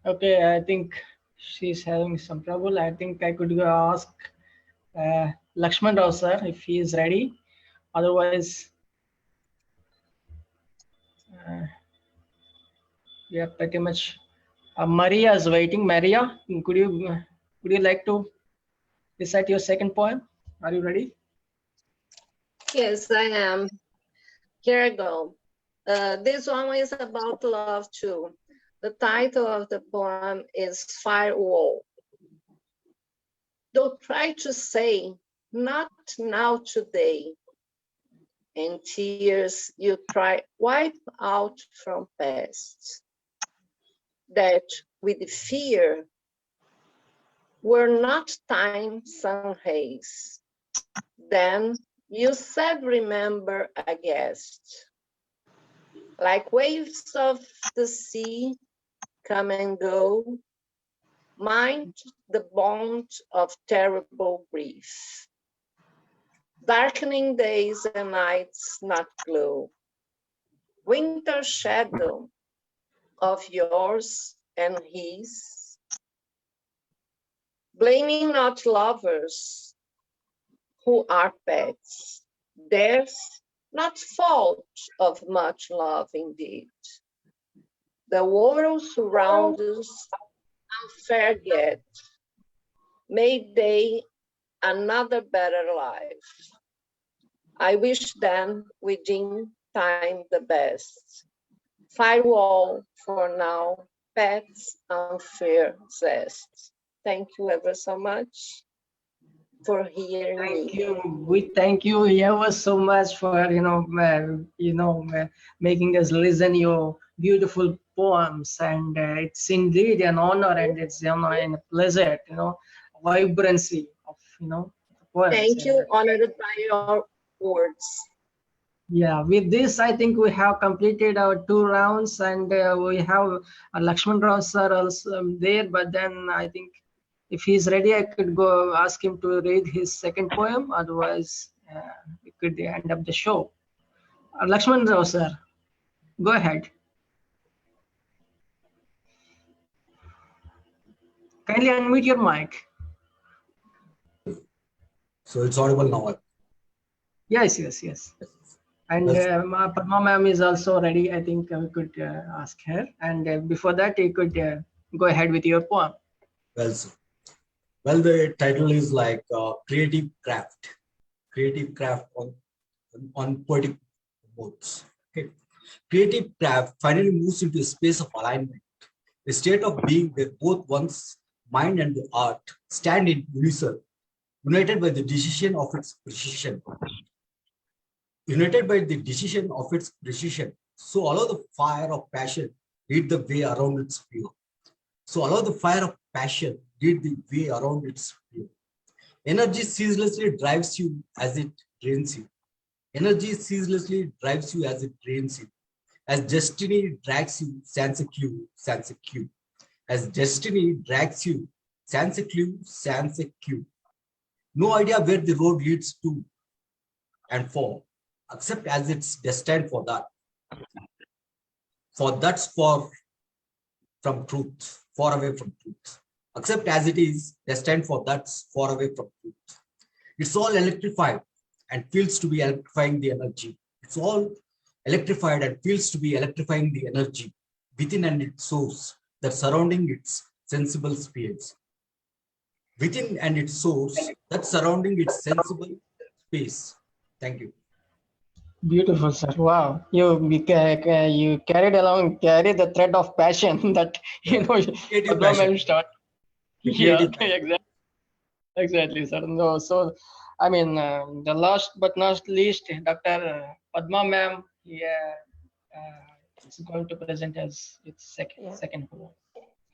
Okay, I think she's having some trouble. I think I could ask Laxman Rao sir if he is ready. Otherwise, we are pretty much. Maria is waiting. Maria, would you like to recite your second poem? Are you ready? Yes, I am. Here I go. This one is about love too. The title of the poem is Firewall. Don't try to say, not now today. And tears you try wipe out from past. That with fear were not time sun haze. Then you said remember a guest. Like waves of the sea come and go, mind the bond of terrible grief. Darkening days and nights not glow. Winter shadow of yours and his. Blaming not lovers who are pets. There's not fault of much love indeed. The world surrounds us unfair yet. May they another better life. I wish them within time the best. Firewall for now, pets unfair zest. Thank you ever so much for hearing me. Thank you. We thank you ever so much for making us listen your beautiful poems, and it's indeed an honor, and it's and a pleasure, vibrancy of the poems. Thank you, honored by your words. Yeah, with this, I think we have completed our 2 rounds, and we have Laxman Rao sir also there, but then I think if he's ready, I could go ask him to read his second poem. Otherwise, we could end up the show. Laxman Rao sir, go ahead. Kindly unmute your mic. So it's audible now. Yes. And Padma ma'am is also ready. I think we could ask her. And before that, you could go ahead with your poem. Well, sir. Well, the title is like creative craft on poetic modes. Okay. Creative craft finally moves into a space of alignment, a state of being where both one's mind and the art stand in unison, united by the decision of its precision. So allow the fire of passion lead the way around its fuel. So allow the fire of passion lead the way around its flame. Energy ceaselessly drives you as it drains you. Energy ceaselessly drives you as it drains you. As destiny drags you, sans a clue, sans a cue. As destiny drags you, sans a clue, sans a cue. No idea where the road leads to and for, except as it's destined for that. For that's far from truth, far away from truth. Except as it is destined for that's far away from truth. It's all electrified and feels to be electrifying the energy. It's all electrified and feels to be electrifying the energy within and its source that surrounding its sensible spheres. Within and its source that surrounding its sensible space. Thank you. Beautiful, sir. Wow, you carried the thread of passion that Padma ma'am start. Yeah, exactly, sir. No, so I mean, the last but not least, Dr. Padma ma'am, is going to present as its second poem.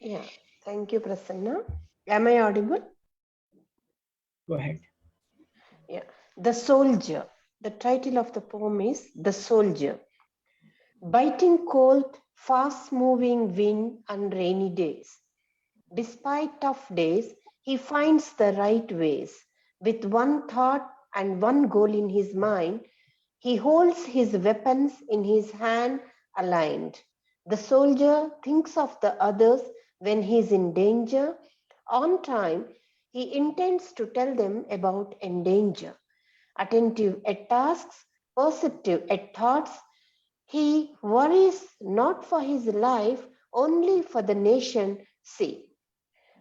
Yeah, thank you, Prasanna. Am I audible? Go ahead. Yeah, The Soldier. The title of the poem is The Soldier. Biting cold, fast-moving wind and rainy days. Despite tough days, he finds the right ways. With one thought and one goal in his mind, he holds his weapons in his hand aligned. The soldier thinks of the others when he is in danger. On time, he intends to tell them about endanger. Attentive at tasks, perceptive at thoughts, he worries not for his life, only for the nation. See.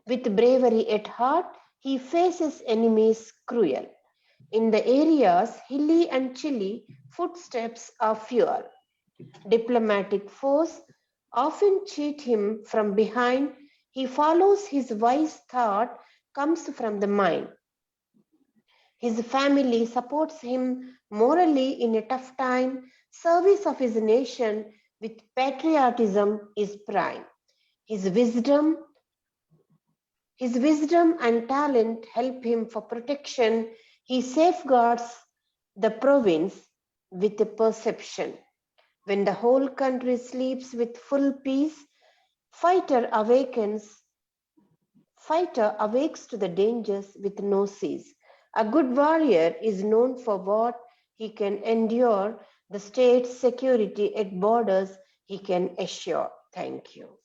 With bravery at heart, he faces enemies cruel. In the areas hilly and chilly, footsteps are fewer. Diplomatic foes often cheat him from behind. He follows his wise thought, comes from the mind. His family supports him morally in a tough time. Service of his nation with patriotism is prime. His wisdom and talent help him for protection. He safeguards the province with a perception. When the whole country sleeps with full peace, fighter awakes to the dangers with no cease. A good warrior is known for what he can endure. The state's security at borders he can assure. Thank you.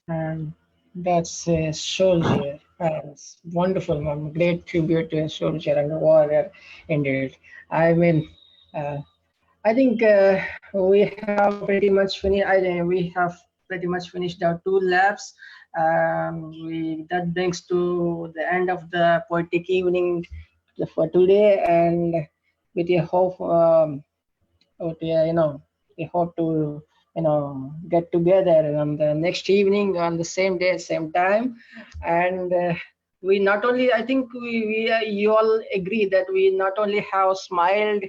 And that's a soldier. It's wonderful, ma'am. Great tribute to a soldier and a warrior, indeed. I mean, I think we have pretty much finished. We have pretty much finished our 2 labs. That brings to the end of the poetic evening for today, and with a hope, we hope to get together on the next evening on the same day, same time, and we not only, I think you all agree that we not only have smiled,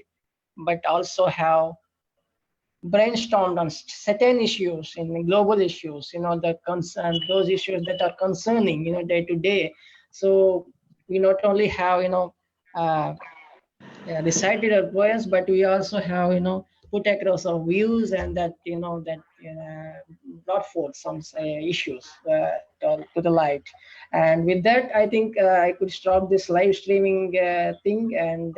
but also have brainstormed on certain issues, in global issues, the concern, those issues that are concerning, day to day. So we not only have, recited our poems, but we also have, put across our views, and that, brought forth some issues to the light. And with that, I think I could stop this live streaming thing, and